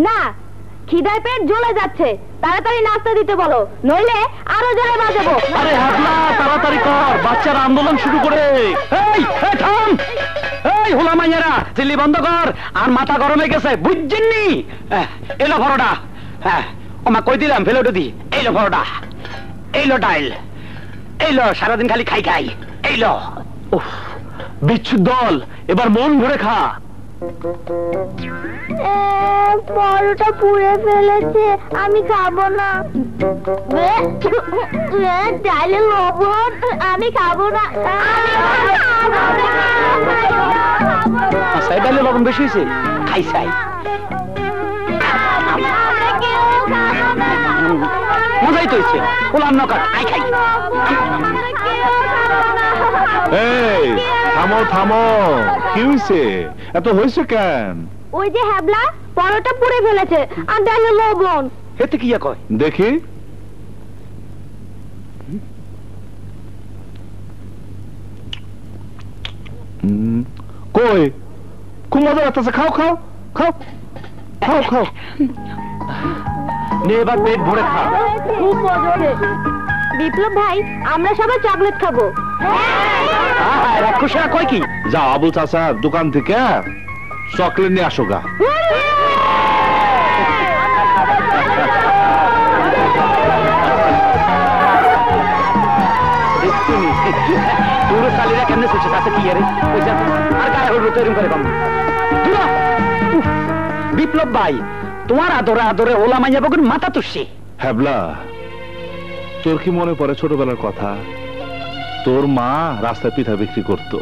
না, খিদায় পেট জ্বলে যাচ্ছে, তাড়াতাড়ি নাস্তা দিতে বলো, নইলে আরো জোরে বাজাবো। আরে হাবলা তাড়াতাড়ি কর, বাচ্চারা আন্দোলন শুরু করে। এই থাম, এই হোলা মাইয়ারা চিল্লি বন্ধ কর, আর মাথা গরম হয়ে গেছে বুঝছেননি? এলো পরোটা, হ্যাঁ ওমা কই দিলাম ফেলে ওটা দি। এইলো পরোটা, এইলো ডাইল, এইলো সারাদিন খালি খাই খাই, এইলো। বিচ্ছু দল, এবার মন ভরে খা। পরোটা পুড়ে ফেলেছে, আমি খাবো না। ডাইলে লবণ, আমি খাবো না। ডাইলে লবণ বেশি হয়েছে, খাই চাই মজাই তো হয়েছে। ওলাম নকার খাই খাই। এই থামো থামো, কি হয়েছে? এত হয়েছে কেন? ওই যে হ্যাবলা পরোটা পুড়ে ফেলেছে, আর ডাইলে লবণ। এতে কি কয় দেখি। কই খুব মজা লাগতেছে, খাও খাও খাও খাও খাও। নে এবার পেট ভরে খা। খুব মজা হয়েছে। বিপ্লব ভাই, আমরা সবাই চকলেট খাবো। রাক্ষসীরা কয় কি? যাও আবুল চাচার দোকান থেকে চকলেট নিয়ে আসো গা। পুরো কালীরা কেমনে চলছে তাতে কি আরে? আর গায়ে হলুদ তৈরি করে কম। বিপ্লব ভাই, তোমার আদরে আদরে ওলা মাইয়া বকুন মাথা তুষি। হ্যাবলা, তোর কি মনে পড়ে ছোটবেলার কথা? তোর মা রাস্তায় পিঠা বিক্রি করতো,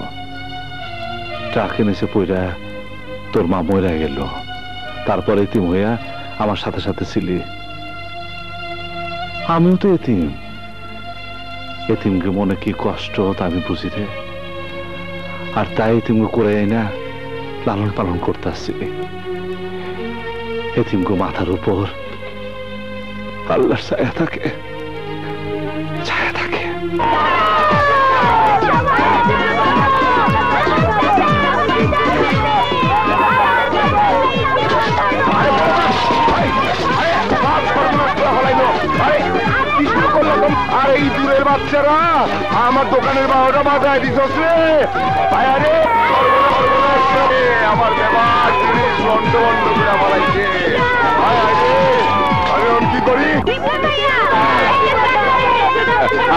ট্রাকে নিচে পইরা তোর মা মরে গেল, তারপরে এতিম হইয়া আমার সাথে সাথে ছিলি। আমিও তো এতিম, এতিমকে মনে কি কষ্ট তা আমি বুঝি রে। আর তাই এতিমকে করে না লালন পালন করতে আসছি। এতিমকে মাথার উপর আল্লাহর ছায়া থাকে, ছায়া থাকে। আর এই দূরের বাচ্চারা আমার দোকানের বারোটা বাজায় দিছস রে। আমার ব্যাপার জিনিস বন্ধ বন্ধ করে বলাইছে। আমি কি করি?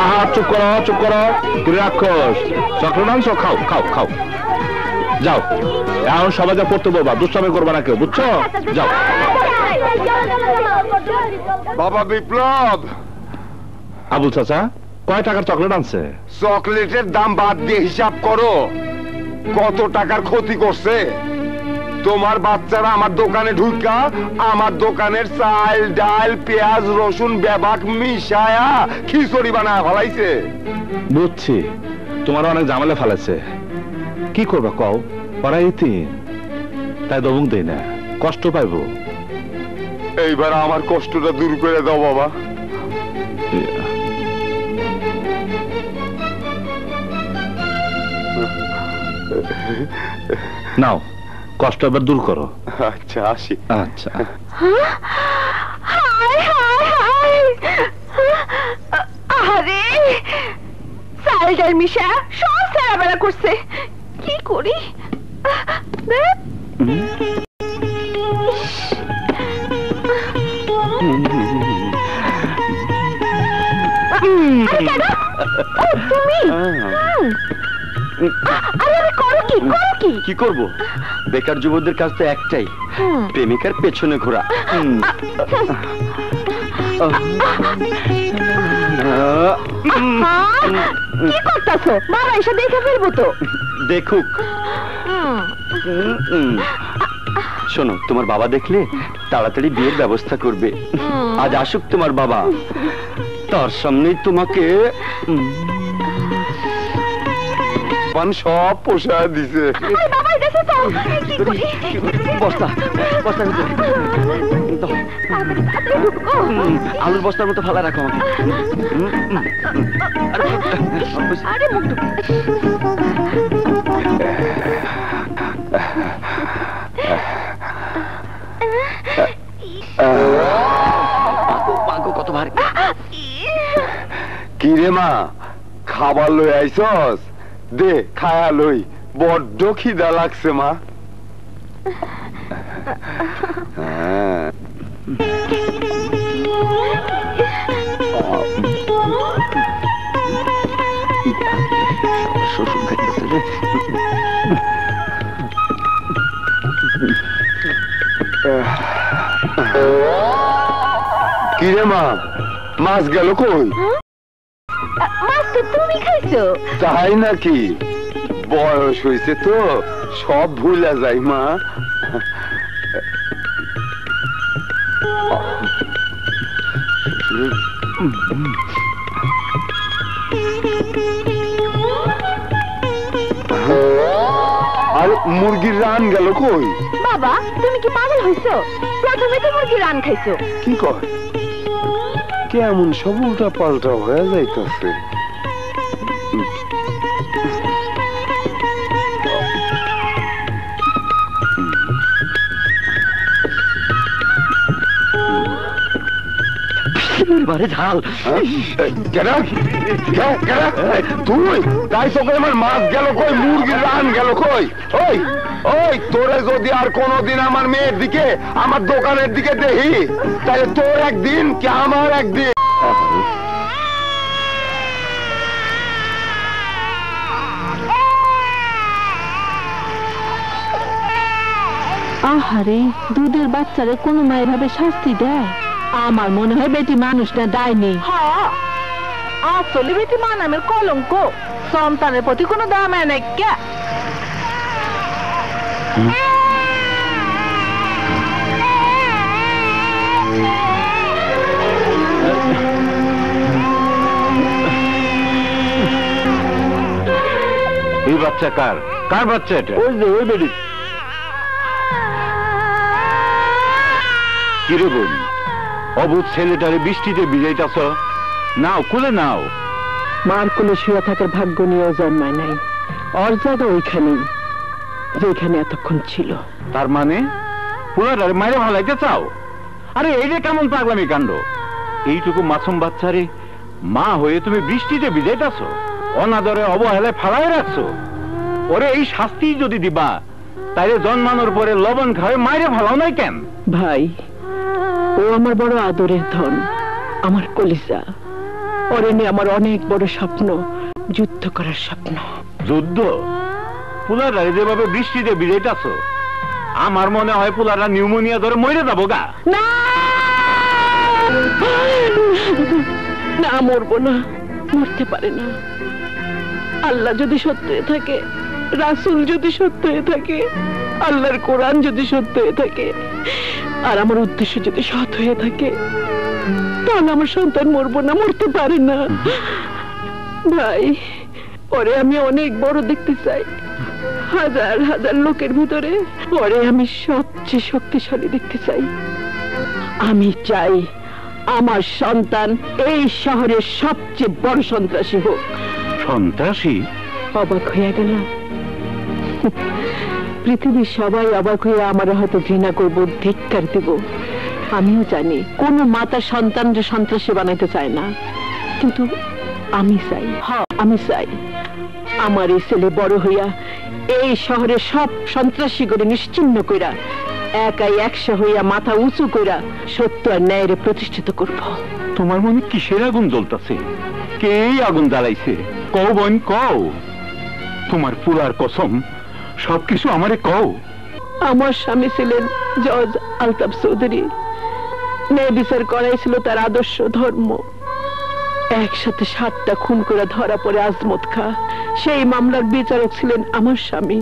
আহা চুপ করো চুপ করো, রাক্ষস চক্র মাংস খাও খাও খাও। যাও এখন সবাই যা পড়তে বলবা, দুষ্টামি করবা না কেউ, বুঝছো? যাও। বাবা বিপ্লব। আবুল চাচা কয় টাকার চকলেট আনছে? চকলেটের দাম বাদ দিয়ে হিসাব করো কত টাকার ক্ষতি করছে। তোমার বাচ্চারা আমার দোকানে ঢুকা আমার দোকানের চাল ডাল পেঁয়াজ রসুন বেবাক মিশায়া খিচুড়ি বানায় ফেলাইছে। বুঝছি, তোমার অনেক ঝামেলা ফেলেছে। কি করবা কও? ওরা এতিম, তাই দমক দেই না, কষ্ট পাইবো। এইবার আমার কষ্টটা দূর করে দাও বাবা। নাও কষ্ট এবার দূর করো। আচ্ছা আসি। আচ্ছা আরে চাল ডাল মিশা সব ফেরাবেলা করছে, কি করি? তুমি কি করব? বেকার যুবকদের কাছ তো একটাই, প্রেমিকার পেছনে ঘোরা। কি করতেছো? বাবা এসে দেখে ফেলবো তো। দেখুক। শোনো, তোমার বাবা দেখলে তাড়াতাড়ি বিয়ের ব্যবস্থা করবে। আজ আসুক তোমার বাবা, তার সামনেই তোমাকে সব পোষায় দিছে। বস্তা বস্তার ভিতরে আলুর বস্তার মতো ফালা রাখো আমাকে। কত ভারী। কি রে মা, খাবার লই আইছস? দে খায়া লই, বড্ড খিদা লাগছে মা। শ্বশুর খাইতেছে রে। কি রে মা, মাছ গেল কই? মাছ তো তুমি খাইছো। তাই নাকি? বয়স হয়েছে তো সব ভুলা যায় মা। আর মুরগির রান গেল কই? বাবা তুমি কি পাগল হইছো? প্রথমে তো মুরগি রান খাইছো। কি কয়? কেমন সব উল্টা পাল্টা হয়ে যাইতেছে। ঝাল তুই তাই তোকে আমার মাছ গেল কই, মুরগির রান গেল কই? ওই ওই তোরে যদি আর কোনদিন আমার মেয়ের দিকে, আমার দোকানের দিকে দেখি, তাহলে তোর একদিন কি আমার একদিন। আহারে, দুধের বাচ্চারে কোনো মা এভাবে শাস্তি দেয়? আমার মনে হয় বেটি মানুষটা দায়নি। হ্যাঁ, আসলে বেটি মা নামের কলঙ্ক, সন্তানের প্রতি কোনো দাম নেই। কে এই বাচ্চা কার? কার বাচ্চা এটা? ওই যে ওই বেটি। কিরে বোন, অবুধ ছেলেটারে বৃষ্টিতে ভিজাইতাছ? নাও, কুলে নাও। মার কোলে শুয়ে থাকার ভাগ্য নিয়েও জন্মায় নাই। ওর জায়গা ওইখানেই, যেখানে এতক্ষণ ছিল। তার মানে পুরাটারে মাইরে ভালাইতে চাও? আরে এই যে কেমন পাগলামি কাণ্ড! এইটুকু মাসুম বাচ্চারে মা হয়ে তুমি বৃষ্টিতে ভিজাইতাছ, অনাদরে অবহেলায় ফালাই রাখছো। ওরে এই শাস্তি যদি দিবা, তাইলে জন্মানোর পরে লবণ খাওয়ে মাইরে ভালাও নাই কেন? ভাই, ও আমার বড় আদরের ধন, আমার কলিজা। ওরে নিয়ে আমার অনেক বড় স্বপ্ন, যুদ্ধ করার স্বপ্ন। যুদ্ধ? পুলারারে যেভাবে বৃষ্টিতে ভিজাইতাছ, আমার মনে হয় পুলারা নিউমোনিয়া ধরে মরে যাবো গা। না না, মরবো না, মরতে পারে না। আল্লাহ যদি সত্য হয়ে থাকে, রাসূল যদি সত্য হয়ে থাকে, আল্লাহর কোরআন যদি সত্য হয়ে থাকে, আর আমার উদ্দেশ্য যদি সৎ হয়ে থাকে, তাহলে আমার সন্তান মরবো না, মরতে পারে না। ভাই, পরে আমি অনেক বড় দেখতে চাই, হাজার হাজার লোকের ভিতরে পরে আমি সবচেয়ে শক্তিশালী দেখতে চাই। আমি চাই আমার সন্তান এই শহরের সবচেয়ে বড় সন্ত্রাসী হোক। সন্ত্রাসী? অবাক হয়ে গেল। পৃথিবীর সবাই অবাক হয়ে আমার হয়তো ঘৃণা করবো, ধিক্কার দিব। আমিও জানি কোন মাতা সন্তানকে সন্ত্রাসী বানাইতে চায় না, কিন্তু আমি চাই, আমি চাই আমার এই ছেলে বড় হইয়া এই শহরের সব সন্ত্রাসী করে নিশ্চিহ্ন কইরা একাই 100 হইয়া মাথা উঁচু কইরা সত্য আর ন্যায়ের প্রতিষ্ঠিত করব। তোমার মনে কিসের আগুন জ্বলতাছে? কে আগুন জ্বালাইছে? কও বোন, কও। তোমার পুরার কসম, সবকিছু আমারে কও। আমার স্বামী ছিলেন জজ আলতাফ চৌধুরী। ন্যায় বিচার করাই ছিল তার আদর্শ ধর্ম। একসাথে 7টা খুন করে ধরা পড়ে আজমত খা, সেই মামলার বিচারক ছিলেন আমার স্বামী।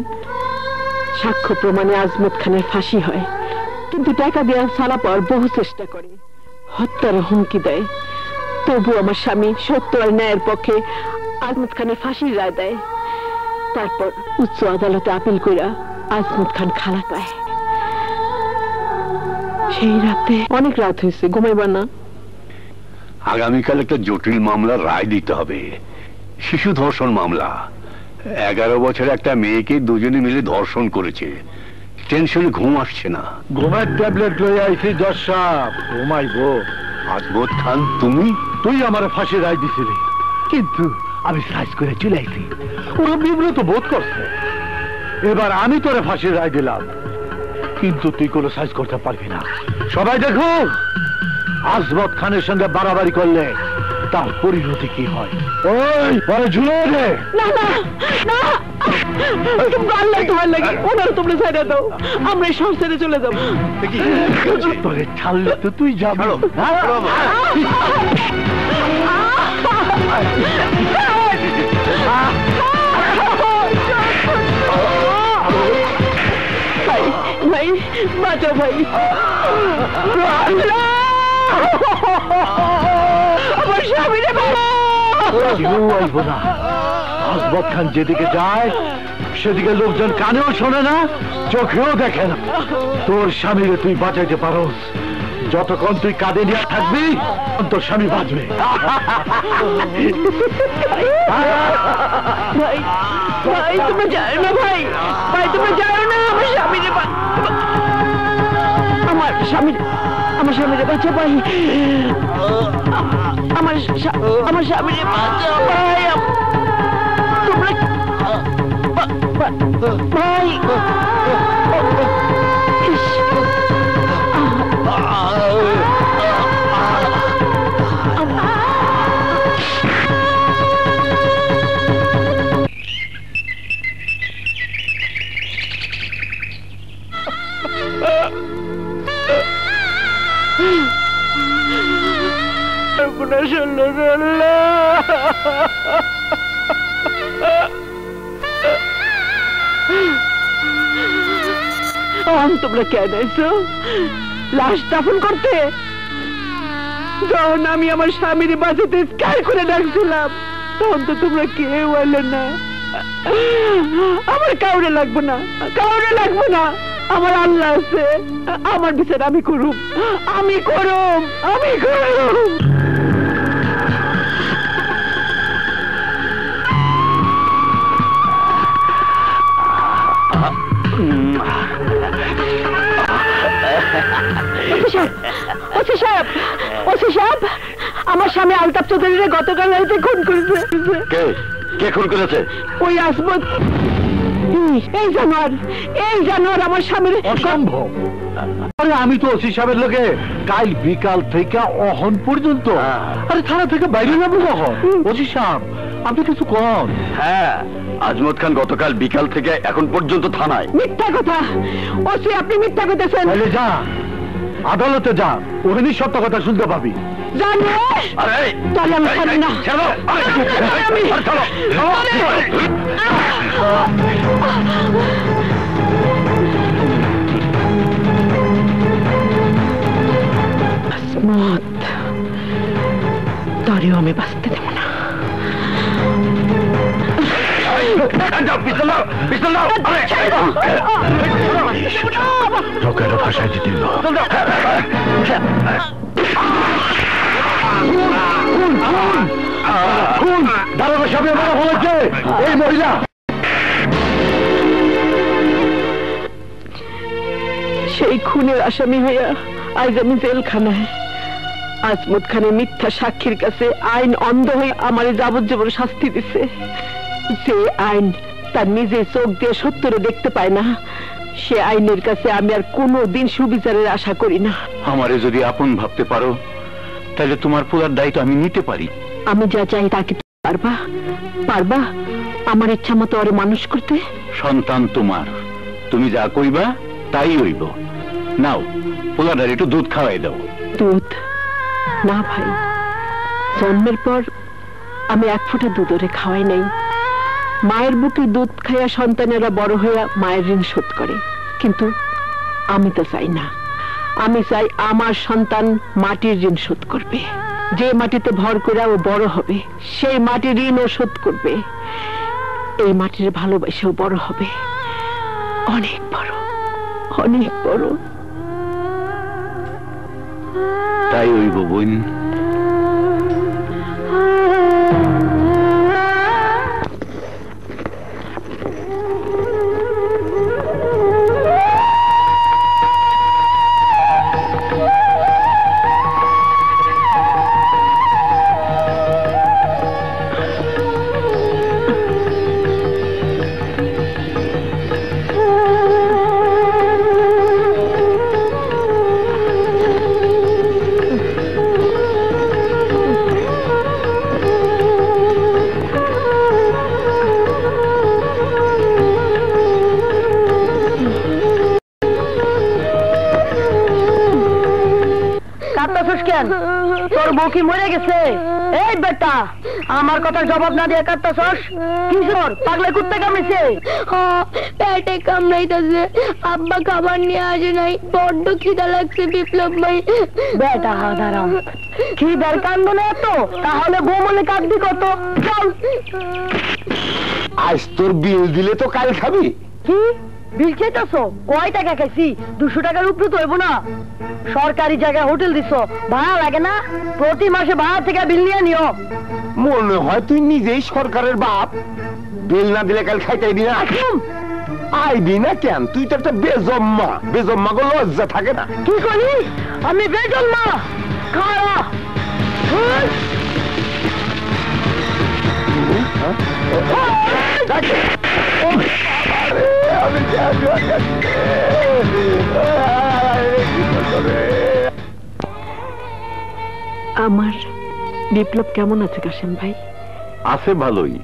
সাক্ষ্য প্রমাণে আজমত খানের ফাঁসি হয়, কিন্তু টাকা দেওয়ার ছাড়া পাওয়ার বহু চেষ্টা করে, হত্যার হুমকি দেয়। তবু আমার স্বামী সত্য আর ন্যায়ের পক্ষে আজমত খানের ফাঁসির রায় দেয়। তারপর উচ্চ আদালতে আপিল কইরা আজমত খান খালাস পায়। সেই রাতে অনেক রাত হয়েছে, ঘুমাইবা না? আগামীকাল একটা জটিল মামলার রায় দিতে হবে। শিশু ধর্ষণ মামলা। 11 বছর একটা মেয়েকে দুজনে মিলে ধর্ষণ করেছে। টেনশনে ঘুম আসছে না। ঘুমের ট্যাবলেট লই আইছি জজ সাহেব, ঘুমাইবো। আজমত খান তুমি? তুই আমার ফাঁসি রায় দিছিলি, কিন্তু আমি সাইজ করে চলে আইছি। ওরা বিব্রত বোধ করছে। এবার আমি তোরে ফাঁসি রায় দিলাম, কিন্তু তুই কোনো সাইজ করতে পারবি না। সবাই দেখো, আজমত খানের সঙ্গে বাড়াবাড়ি করলে তার পরিণতি কি হয়। ওই পরে ঝুলে দে। না না না, তোমরা আল্লাহ তোমার লাগে ওনারা তোমরা ছাড়া দাও, আমরা এই সব ছেড়ে চলে যাবো। তোরে ছাড়লে তো তুই যাবো। ভাই বাঁচাও ভাই, আমার স্বামীরে না। আজমত খান যেদিকে যায় সেদিকে লোকজন কানেও শোনে না, চোখেও দেখে না। তোর স্বামীরে তুই বাঁচাইতে পারোস, যতক্ষণ তুই কাঁধে নিয়ে থাকবি তোর স্বামী বাঁচবে। ভাই ভাই তোমরা যাও না, ভাই ভাই তোমরা যাও না, আমার স্বামীরে আমার স্বামীরে বাঁচা ভাই, আমার স্বামীরে বাঁচা ভাই, তোমরা ভাই তোমরা কেন এসো লাশ দাফন করতে? যখন আমি আমার স্বামীর বাঁচাতে স্কার করে ডাকছিলাম তখন তো তোমরা কেউ এলে না। আমার কাউরে লাগবে না, কাউরে লাগবে না, আমার আল্লাহ আছে, আমার বিচার আমি করুম, আমি করুম, আমি করুম। আমার স্বামী আলতাফ চৌধুরীরে গতকাল রাতে খুন করেছে। কে খুন করেছে? ওই আজমত। এই জানোয়ার আমার স্বামীর। অসম্ভব। আরে আমি তো ওসি সাহেবের লোকে কাল বিকাল থেকে অহন পর্যন্ত, আরে থানা থেকে বাইরে যাবো কখন? ওসি সাহেব আপনি কিছু কম। হ্যাঁ, আজমত খান গতকাল বিকাল থেকে এখন পর্যন্ত থানায়। মিথ্যা কথা ওসি, আপনি মিথ্যা করতেছেন। যা আদালতে যা, ওখানে সত্য কথা শুনতে পাবি। জানি তাহলে আমি পারি না। আজমত তারেও আমি বাঁচতে দেব না। লোকেরা ভাষায় দিতে এই মহিলা সেই খুনের আসামি হইয়া আজ আমি জেলখানায়। আজমত খানের মিথ্যা সাক্ষীর কাছে আইন অন্ধ হয়ে আমার যাবজ্জীবন শাস্তি দিছে। যে আইন তার নিজের চোখ দিয়ে সত্যরে দেখতে পায় না, সে আইনের কাছে আমি আর কোনোদিন সুবিচারের আশা করি না। আমারে যদি আপন ভাবতে পারো তাহলে তোমার পুরার দায়িত্ব আমি নিতে পারি। আমি যা চাই তা কি পারবা? পারবা আমার ইচ্ছা মতো ওরে মানুষ করতে? সন্তান তোমার, তুমি যা কইবা তাই হইব। নাও পোলাটার একটু দুধ খাওয়াই দাও। দুধ না ভাই, জন্মের পর আমি এক ফোঁটা দুধ ওরে খাওয়াই নাই। মায়ের বুকে দুধ খাইয়া সন্তানেরা বড় হইয়া মায়ের ঋণ শোধ করে, কিন্তু আমি তো চাই না। আমি চাই আমার সন্তান মাটির ঋণ শোধ করবে। যে মাটিতে ভর করে ও বড় হবে সেই মাটির ঋণ ও শোধ করবে। এই মাটির ভালোবাসাও বড় হবে, অনেক বড়, অনেক বড়। তাই হইব বোন। কাঁদতেছিস কেন? তোর বউ কি মরে গেছে? এই বেটা, আমার কথার জবাব না দিয়ে কাঁদতেছিস? কিশোর পাগলে কুত্তে কামড়েছে? পেটে কামড়াইতেছে, আব্বা খাবার নিয়ে আসে নাই, বড্ড খিদা লাগছে বিপ্লব ভাই। বেটা হাদারাম, খিদার কান্দন এত, তাহলে বউ মনে কাঁদবি কত? চল। আজ তোর বিল দিলে তো কাল খাবি। কি বিল চাইতেছ? কয় টাকা খাইছি? 200 টাকার উপরে তো হইব না। সরকারি জায়গায় হোটেল দিছ, ভাড়া লাগে না? প্রতি মাসে ভাড়া থেকে বিল নিয়ে নিও। মনে হয় তুই নিজেই সরকারের বাপ। বিল না দিলে কাল খাইতেইবি না? আইবি না কেন? তুই তো একটা বেজম্মা। বেজম্মা গো লজ্জা থাকে না? কি করি? আমি বেজন্মা? খাওয়া আমার বিপ্লব কেমন আছে কাশেম ভাই? আছে ভালোই।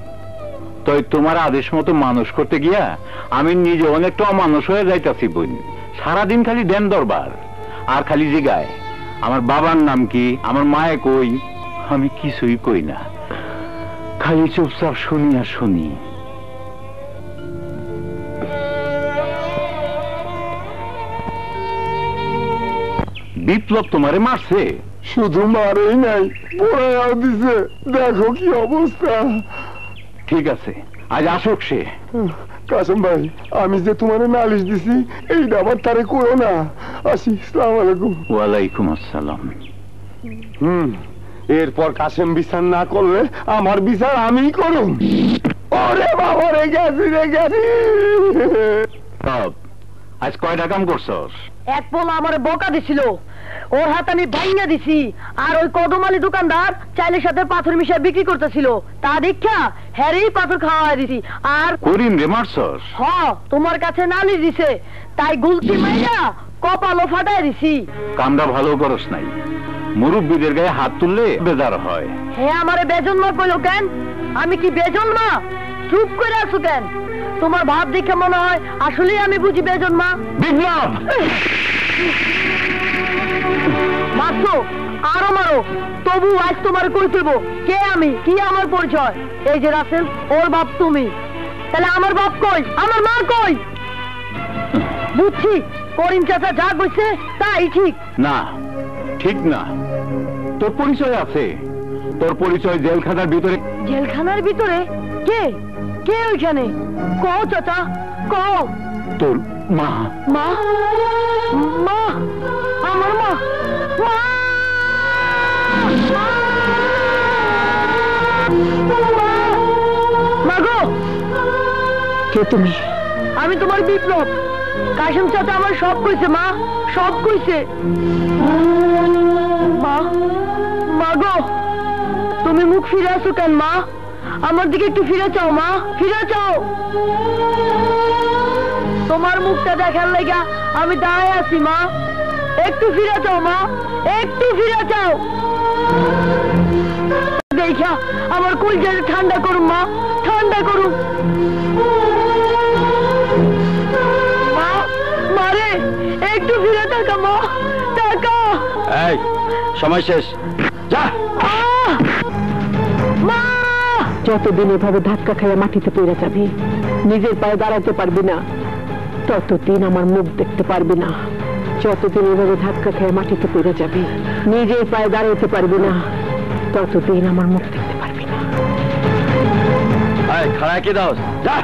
তাই তোমার আদেশ মতো মানুষ করতে গিয়া আমি নিজে অনেকটা অমানুষ হয়ে যাইতাছি বোন। সারাদিন খালি দেন দরবার আর খালি জিগায় আমার বাবার নাম কি, আমার মায়ে কই। আমি কিছুই কই না, খালি চুপচাপ শুনি আর শুনি। বিপ্লব তোমারে মারছে? শুধু মারেই নাই, পড়াও দিছে। দেখো কি অবস্থা। ঠিক আছে, আজ আসুক সে। কাসেম ভাই, আমি যে তোমার নালিশ দিছি এইটা আবার তারে কইও না। আসি, আসসালামু আলাইকুম। ওয়ালাইকুম আসসালাম। এরপর কাসেম বিচার না করলে আমার বিচার আমিই করুম। ওরে বাবা রে, গেছি রে গেছি। আজ কয়টা কাম করছস? এক পোলা আমার বকা দিছিল, ওর হাত আমি ভাঙিয়ে দিছি। আর ওই কদমালি দোকানদার চাইলের সাথে পাথর মিশিয়ে বিক্রি করতেছিল, তা দেখা হ্যারেই পাথর খাওয়া দিছি। আর করিম রে মারছস? তোমার কাছে নালিশ দিছে, তাই গুলতি মাইরা কপালও ফাটাই দিছি। কামটা ভালো করস নাই। মুরব্বীদের গায়ে হাত তুললে বেজার হয়। হ্যাঁ, আমারে বেজন্মা কইলো কেন? আমি কি বেজন্মা? চুপ করে আছো কেন? তোমার ভাব দেখে মনে হয় আসলেই আমি বুঝি বেজন্মা। বিপ্লব! মারছো, আরো মারো, তবু আজ তোমার কই দেব কে আমি, কি আমার পরিচয়। এই যে রাসেল, ওর বাপ তুমি। তাহলে আমার বাপ কই, আমার মা কই? বুঝছি, করিম চাচা যা কইছে তাই ঠিক। না, ঠিক না। তোর পরিচয় আছে। তোর পরিচয় জেলখানার ভিতরে। জেলখানার ভিতরে? কে কে ওইখানে? কও চাচা, কও। তোর মা। মা? মা? আমার মা? মা? মাগো, কে তুমি? আমি তোমার বিপ্লব। কাশেম চাচা আমার সব কইছে মা, সব কইছে। মা, মাগো, তুমি মুখ ফিরে আসো কেন মা? আমার দিকে একটু ফিরে চাও মা, ফিরে চাও। তোমার মুখটা দেখার লাগা আমি দাঁড়ায় আছি মা, একটু ফিরে চাও মা, একটু ফিরে চাও। দেখা আমার কলিজাটা ঠান্ডা করুন মা, ঠান্ডা করুন। মা, মারে একটু ফিরে তাকা মা, তাকা। এই সময় শেষ, যা। মা, যতদিন এভাবে ধাক্কা খেয়ে মাটিতে পড়ে যাবি, নিজের পায়ে দাঁড়াতে পারবি না, ততদিন আমার মুখ দেখতে পারবি না। যতদিন এভাবে ধাক্কা খেয়ে মাটিতে পড়ে যাবি, নিজের পায়ে দাঁড়াতে পারবি না, ততদিন আমার মুখ দেখতে পারবি না। খাড়া কি দাও, যা।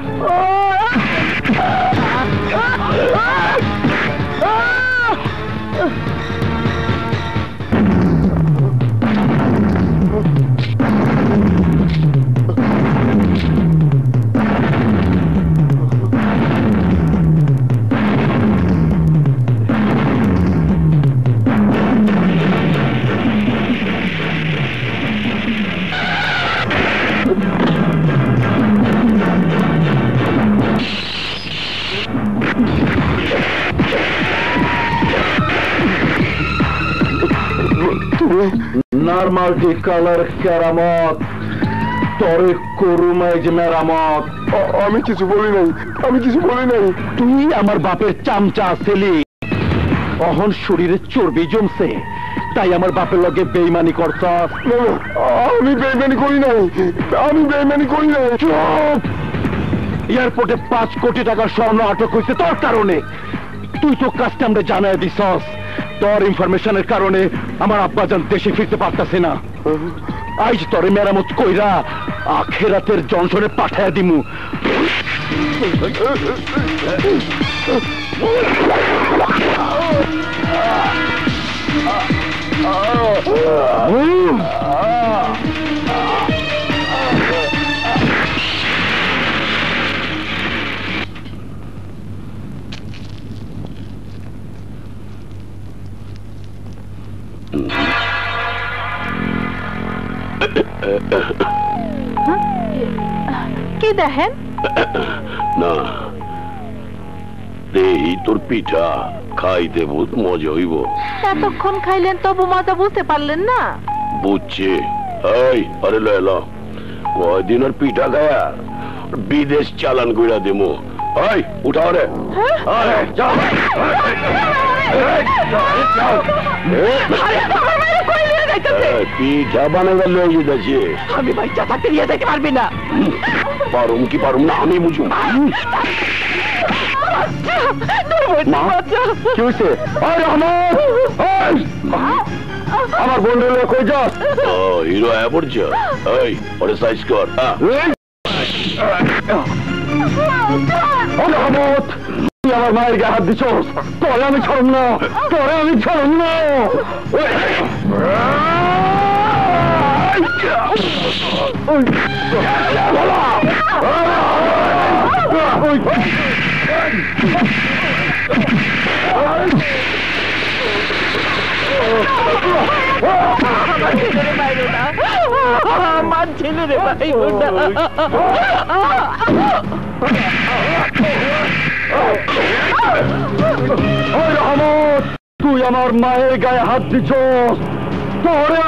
নরমাল কালার কেরামত, তরে করুমাই যে মেরামত। আমি কিছু বলি নাই, আমি কিছু বলি নাই। তুই আমার বাপের চামচা ছেলে, অহন শরীরে চর্বি জমছে, তাই আমার বাপের লগে বেইমানি করছ? আমি বেইমানি করি নাই, আমি বেইমানি করি নাই। চুপ! এয়ারপোর্টে 5 কোটি টাকার স্বর্ণ আটক হয়েছে তোর কারণে। তুই তো কাস্টমরে জানায় দিছস। তোর ইনফরমেশনের কারণে আমার আব্বাজান দেশে ফিরতে পারতাছে না। আজ তোরে মেরামত কইরা আখেরাতের জনসনে পাঠায়া দিমু। কি দেখেন? না এই তোর পিঠা খাইতে বহুত মজা হইব। এতক্ষণ খাইলেন তবু মজা বুঝতে পারলেন না? বুঝছি। এই আরে লয়লা কয়দিন আর পিঠা খায়া বিদেশ চালান কইরা দেবো। এই উঠাও রে। আরে যাও। পিঠা বানাবার লয়ে যেতেছি। আমি বাচ্চা থাকতে নিয়ে যেতে পারবি না। পারুম কি পারুম না আমি বুঝুম। কি হয়েছে? আমার বন্ধু কই যা? হিরো আয়া পড়ছে। এই ওরে সাইজ কর। আমার মায়ের গায়ে হাত দিছ, তোরে আমি ছাড়ুম না, তোরে আমি ছাড়ুম না। আমার ছেলে রে ভাই রহমত, তুই আমার মায়ের গায়ে হাত দিছ, তোরে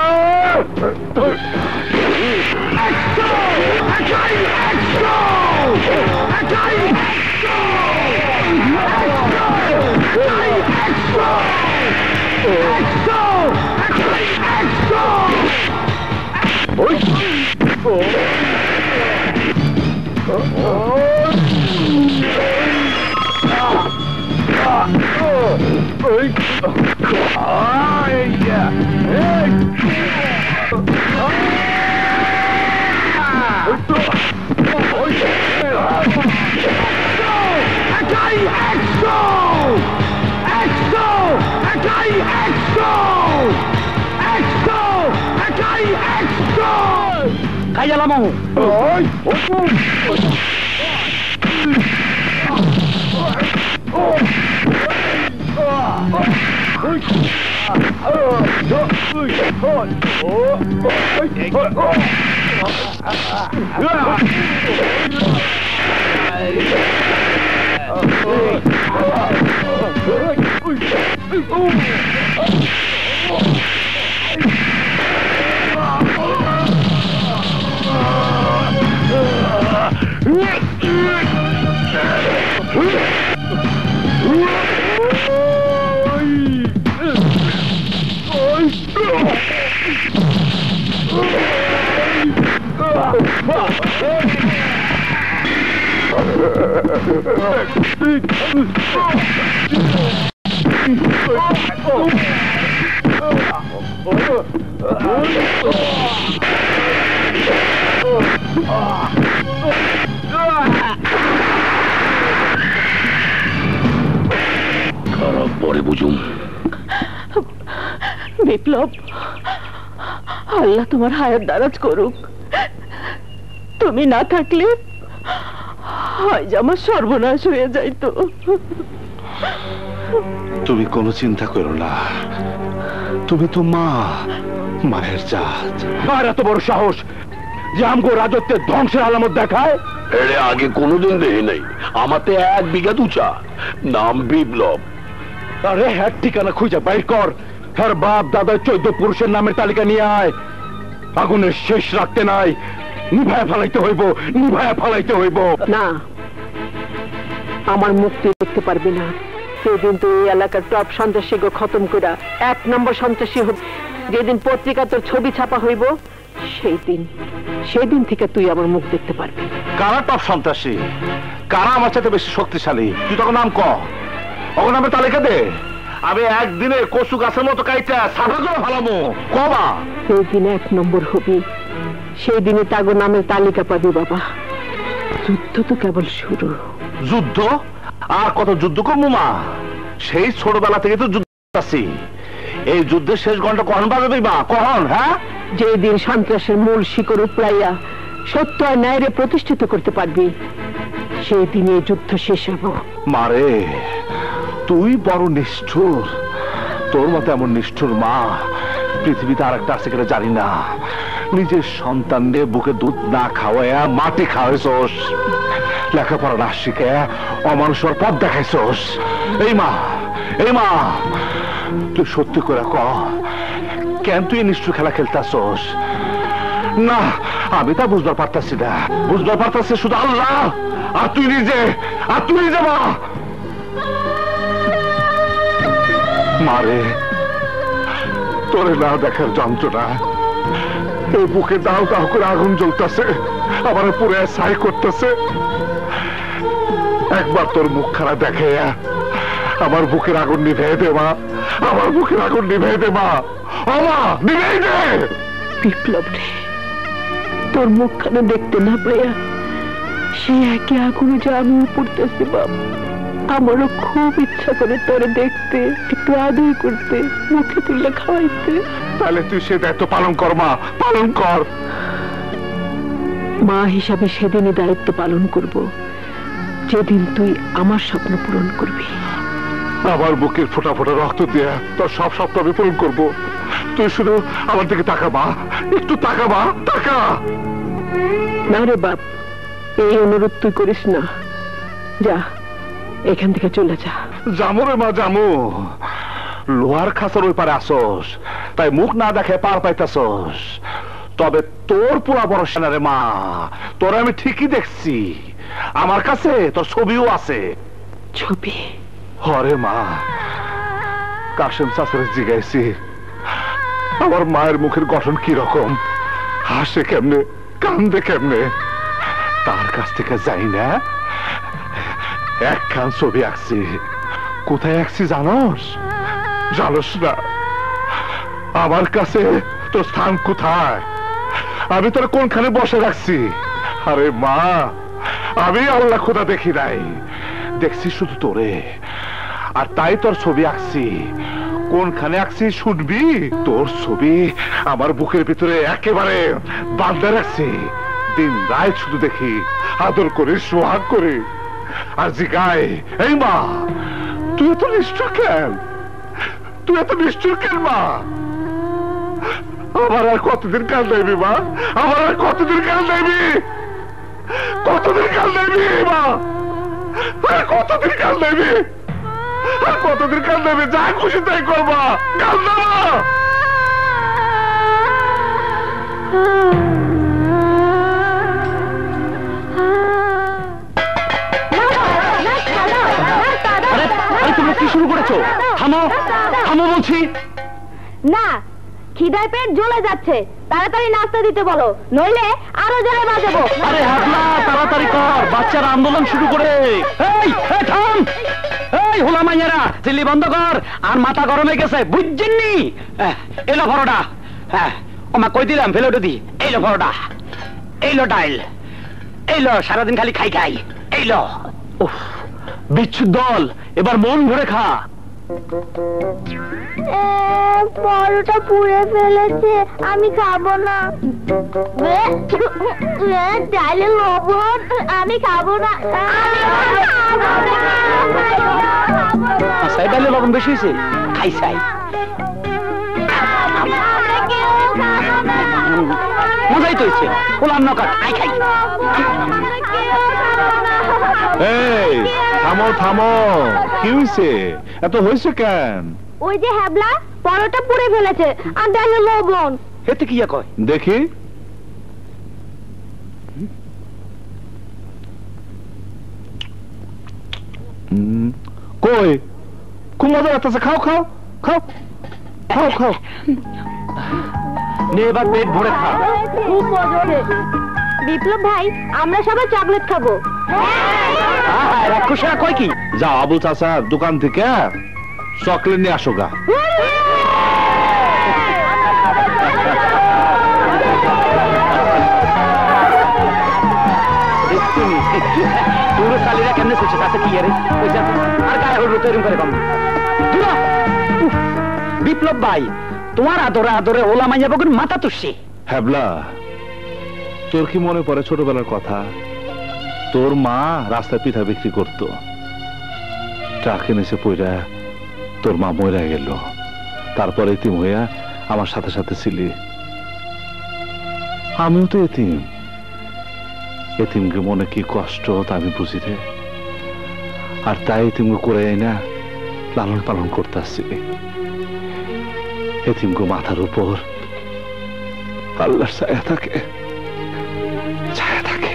খারাপ পরে বুঝুম। বিপ্লব, আল্লাহ তোমার হায়াত দারাজ করুক। তুমি না থাকলে আজ আমার সর্বনাশ হয়ে যাইতো। তুমি কোনো চিন্তা করো না, তুমি তো মা, মায়ের জাত। আর এত বড় সাহস যে আমগো রাজত্বের ধ্বংসের আলামত দেখায়? এর আগে কোনোদিন দেখি নাই। আমাতে 1 বিঘা দুচা, নাম বিপ্লব। আরে হ্যাঁ, ঠিকানা খুঁজে বাইর কর। হ্যাঁ, বাপ দাদা 14 পুরুষের নামের তালিকা নিয়ে আয়। আগুনের শেষ রাখতে নাই, নিভায়া ফালাইতে হইব, নিভায়া ফালাইতে হইব। না, আমার মুক্তি দেখতে পারবি না। সেদিন তুই এই এলাকার টপ সন্ত্রাসীকে খতম করা 1 নম্বর সন্ত্রাসী হবে। যেদিন পত্রিকা তোর ছবি ছাপা হইব সেদিন থেকে তুই আমার মুখ দেখতে পারবি। কারা টপ সন্ত্রাসী? কারা আমার চাইতে বেশি শক্তিশালী? তুই তখন নাম ক, ওর নামে তালিকা দে। আমি একদিনে কচু গাছের মতো কাইটা সাদা করে ফেলামো। কবা সেদিন 1 নম্বর হবি, সেই দিনে তাগো নামের তালিকা পাবি বাবা। যুদ্ধ তো কেবল শুরু। যুদ্ধ? আর কত যুদ্ধ করবো মা? সেই ছোটবেলা থেকে তো যুদ্ধ আছি। এই যুদ্ধের শেষ ঘন্টা কখন বাজাবি মা? কখন? হ্যাঁ, যেদিন সন্ত্রাসের মূল শিকড় উপড়াইয়া সত্য আর ন্যায়রে প্রতিষ্ঠিত করতে পারবি, সেই দিনে যুদ্ধ শেষ হব। মারে তুই বড় নিষ্ঠুর। তোর মতো এমন নিষ্ঠুর মা পৃথিবীতে আর একটা আছে কিনা জানি না। নিজের সন্তান নিয়ে বুকে দুধ না খাওয়াইয়া মাটি খাওয়াইছস, লেখাপড়া না শিখে অমানুষের পথ দেখাইছস। এই মা তুই সত্যি করে ক, কেন তুই নিষ্ঠুর খেলা খেলতাছস? না, আমি তা বুঝবার পারতাছি না। বুঝবার পারতাছি শুধু আল্লাহ আর তুই নিজে। মা মারে, তোরে না দেখার যন্ত্রণা, এই বুকে দাও দাও করে আগুন জ্বলতেছে, আমার পুরে ছাই করতেছে। একবার তোর মুখ খারাপ দেখে আমার বুকের আগুন নিভে দে মা, আমার বুকের আগুন নিভে দে মা। ও মা, নিভে দে। বিপ্লব রে, তোর মুখখানে দেখতে না পাইয়া সে একই আগুনে যে আমিও পড়তেছি বাপ। আমারও খুব ইচ্ছা করে তোরে দেখতে, একটু আদর করতে, মুখে তুলে খাওয়াইতে। তাহলে তুই সে দায়িত্ব পালন কর মা, পালন কর। মা হিসাবে সেদিনই দায়িত্ব পালন করব যেদিন তুই আমার স্বপ্ন পূরণ করবি। আমার বুকের ফোটা ফোটা রক্ত দিয়ে তোর সব স্বপ্ন আমি পূরণ করবো। তুই শুধু আমার দিকে তাকা মা, একটু তাকা মা, তাকা। না রে বাপ, এই অনুরোধ তুই করিস না। যা, এখান থেকে চলে যা। জামু রে মা, জামু। লোহার খাঁচার ওই পারে আসস, তাই মুখ না দেখে পার পাইতাছস। তবে তোর পুরা বড় সেনা রে মা, তোর আমি ঠিকই দেখছি। আমার কাছে তোর ছবিও আছে। ছবি? হরে মা, কাশেম চাচারে জিগাইছি আমার মায়ের মুখের গঠন কি রকম, হাসে কেমনে, কান্দে কেমনে। তার কাছ থেকে যাই না একখান ছবি আঁকছি। কোথায় আঁকছি জানোস? জানোস না? আমার কাছে তোর স্থান কোথায়, আমি তোর কোনখানে বসে রাখছি। আরে মা, আমি আল্লাহ খোদা দেখি নাই, দেখছি শুধু তোরে। আর তাই তোর ছবি আঁকছি। কোনখানে আঁকছি শুনবি? তোর ছবি আমার বুকের ভিতরে একেবারে বাঁধা রাখছি। দিন রাত শুধু দেখি, আদর করে, সোহাগ করে। আর জিগাই, এই মা তুই এত নিষ্ঠুর কেন? তুই এত নিষ্ঠুর কেন মা? আমার আর কতদিন কাল দেবি মা? আমার আর কতদিন কাল দেবি? কতদিন কাল দেবি মা? আর কতদিন কাল দেবি? আর কতদিন কাল দেবি? যা খুশি তাই করবা, কাল দেবা। তোমরা কি শুরু করেছো? থামো, থামো বলছি। না, খিদায় পেট জ্বলে যাচ্ছে, তাড়াতাড়ি নাস্তা দিতে বলো, নইলে আরো জোরে বাজাবো। আরে হাবলা, তাড়াতাড়ি কর, বাচ্চারা আন্দোলন শুরু করে। এই থাম, এই হোলা মাইয়ারা, চিল্লি বন্ধ কর। আর মাথা গরমে গেছে, বুঝছেননি? এলো পরোটা। হ্যাঁ, ওমা কই দিলাম, ফেলে দি। এইলো পরোটা, এইলো ডাইল, এইলো সারাদিন খালি খাই খাই, এইলো। উফ, বিচ্ছুর দল, এবার মন ভরে খা। পরোটা পুড়ে ফেলেছে, আমি খাবো না। ডালে লবণ, আমি খাবো না। ডালে লবণ বেশি হয়েছে, খাই চাই। মজাই তো হয়েছে, পোলার নকাট, খাই খাই। এই থামো থামো, কি হয়েছে? এত হয়েছে কেন? ওই যে হ্যাবলা পরোটা পুড়ে ফেলেছে, আর ডালে লবণ। এতে কি কয় দেখি। কই খুব মজা লাগতেছে, খাও খাও খাও খাও খাও। নে এবার পেট ভরে খা। খুব মজা হচ্ছে। বিপ্লব ভাই, আমরা সবাই চকলেট খাবো। রাক্ষসরা কয় কি? যাও আবুল চাচার দোকান থেকে চকলেট নিয়ে আসো গা। পুরো সালিরা কেমনে চলছে তাতে কি আরে? আর গায়ে হলুদ তৈরি করে কম। বিপ্লব ভাই, তোমার আদরে আদরে ওলা মাইয়া বগুন মাথা তুষি। হ্যাবলা, তোর কি মনে পড়ে ছোটবেলার কথা? তোর মা রাস্তায় পিঠা বিক্রি করতো, ট্রাকে নিচে পইরা তোর মা মরে গেল। তারপরে এতিম হইয়া আমার সাথে সাথে ছিলি। আমিও তো এতিম। এতিমকে মনে কি কষ্ট তা আমি বুঝি রে। আর তাই এতিমকে করে না লালন পালন করতে আসছি। এতিমকে মাথার উপর আল্লাহর ছায়া থাকে, ছায়া থাকে।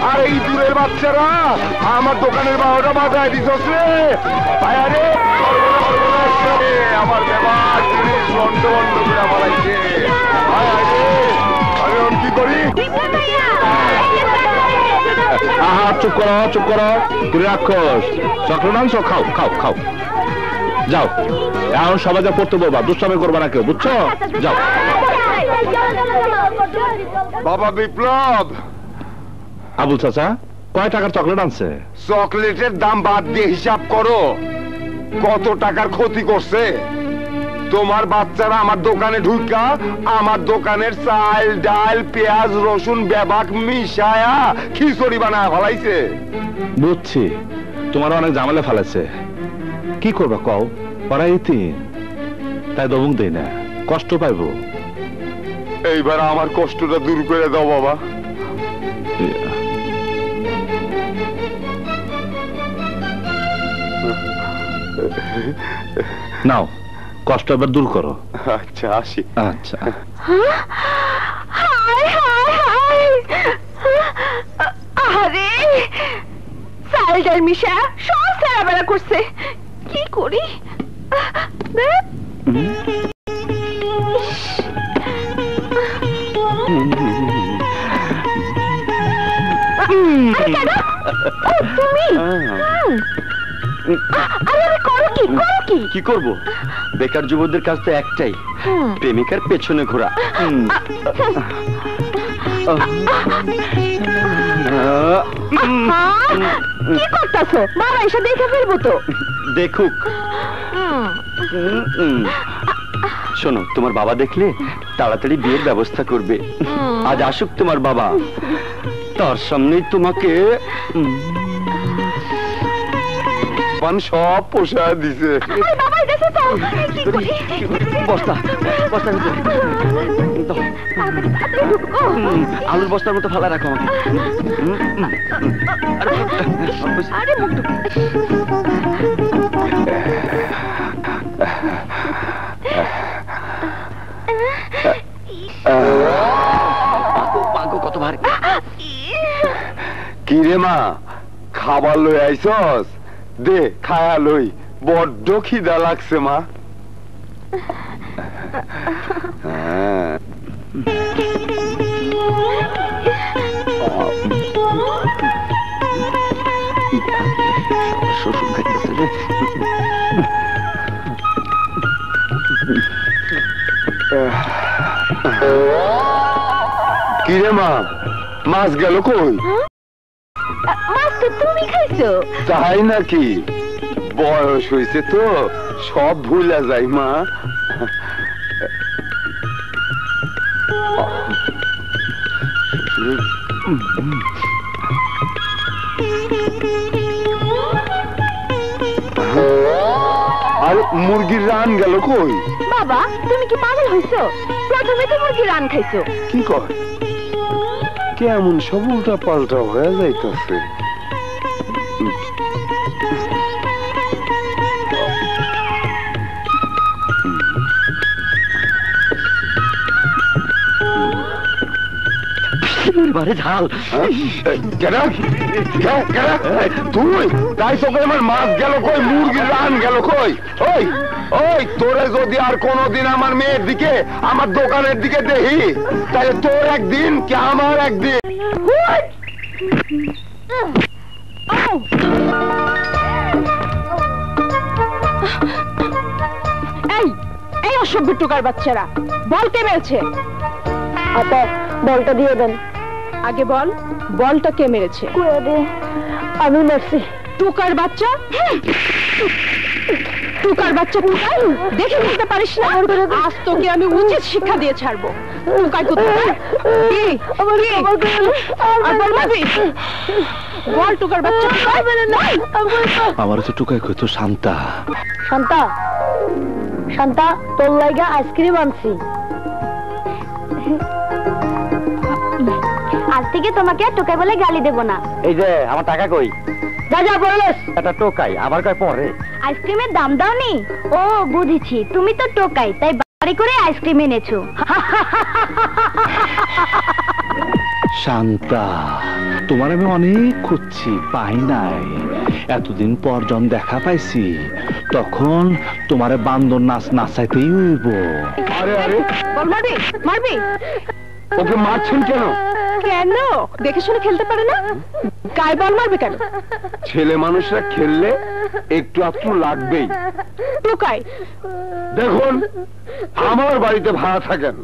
আর এই দূরের বাচ্চারা আমার দোকানের বারোটা বাজায় দিছস রে। আমার ব্যাপার বন্ধ বন্ধ করে বলাইছে। আমি কি করি? আহা, চুপ করো চুপ করো, তুমি রাক্ষস। চক্র মাংস খাও খাও খাও, যাও। এখন সবাই যা পড়তে বলবা, দুষ্টামি করবা না কেউ, বুঝছো? যাও। বাবা বিপ্লব, আবুল চাচা কয় টাকার চকলেট আনছে? চকলেটের দাম বাদ দিয়ে হিসাব করো কত টাকার ক্ষতি করছে। তোমার বাচ্চারা আমার দোকানে ঢুকা আমার দোকানের চাল ডাল পেঁয়াজ রসুন বেবাক মিশায়া খিচুড়ি বানায় ফলাইছে। বুঝছি, তোমার অনেক ঝামেলা ফেলেছে। কি করবা কও? ওরা এতিম, তাই দবং দেই না, কষ্ট পাইব। এইবার আমার কষ্টটা দূর করে দাও বাবা। নাও, কষ্ট এবার দূর করো। আচ্ছা, আসি। আচ্ছা। আরে চাল ডাল মিশা সব ফেরাবেলা করছে, কি করি? তুমি কি করবো? বেকার যুবকদের কাছ তো একটাই, প্রেমিকার পেছনে ঘোরা। কি করতেছো? বাবা এসে দেখে ফেলবো তো। দেখুক। শোনো, তোমার বাবা দেখলে তাড়াতাড়ি বিয়ের ব্যবস্থা করবে। আজ আসুক তোমার বাবা, তার সামনেই তোমাকে সব পোষায় দিছে। বস্তা বস্তার ভিতরে আলুর বস্তার মতো ফালা রাখো আমাকে। কত ভারী। কি রে মা, খাবার লই আইছস? দে খায়া লই, বড্ড খিদা লাগছে মা। শ্বশুর খাইতেছে রে। কি রে মা, মাছ গেল কই? মাছ তো তুমি খাইছো। তাই নাকি? বয়স হয়েছে তো সব ভুলা যায় মা। আর মুরগির রান গেল কই? বাবা তুমি কি পাগল হইছো? প্রথমে তো মুরগির রান খাইছো। কি কয়? কেমন সব উল্টা পাল্টা হয়ে যাইতেছে। বারে ঝাল তুই তাই তোকে আমার মাছ গেল কই, মুরগির রান গেল কই? ওই ওই তোরে যদি আর কোনদিন আমার মেয়ের দিকে, আমার দোকানের দিকে দেখি, তাহলে তোর একদিন কি আমার একদিন। এই এই অসভ্য টোকার বাচ্চারা, বল কে মেরেছে? আপা বলটা দিয়ে দেন। আগে বল, বলটা কে মেরেছে? আমি মারছি। টোকার বাচ্চা, টোকার বাচ্চা, টোকাই দেখে বলতে পারিস না? আজ তোকে আমি উচিত শিক্ষা দিয়ে ছাড়বো। টোকাই কোথায়? বল টোকার বাচ্চা। আমার তো টুকাই কইতো শান্তা। শান্তা, শান্তা তোর লাইগা আইসক্রিম আনছি। আজ থেকে তোমাকে টোকাই বলে গালি দেব না। এই যে আমার টাকা কই? যা যা বললেস। এটা টোকাই, আবার কয় পরে। আইসক্রিমের দাম দাওনি? ও বুঝেছি, তুমি তো টোকাই, তাই বাড়ি করে আইসক্রিম এনেছো। শান্তা, তোমার আমি অনেক খুঁজছি, পাই নাই। এতদিন পর যখন দেখা পাইছি, তখন তোমারে বান্দর নাচ নাচাইতেই হইব। আরে আরে বল মারবি, মারবি? ওকে মারছেন কেন? কেন দেখে শুনে খেলতে পারে না? গায়ে বল মারবে কেন? ছেলে মানুষরা খেললে একটু একটু লাগবেই। টোকাই দেখুন, আমার বাড়িতে ভাড়া থাকেন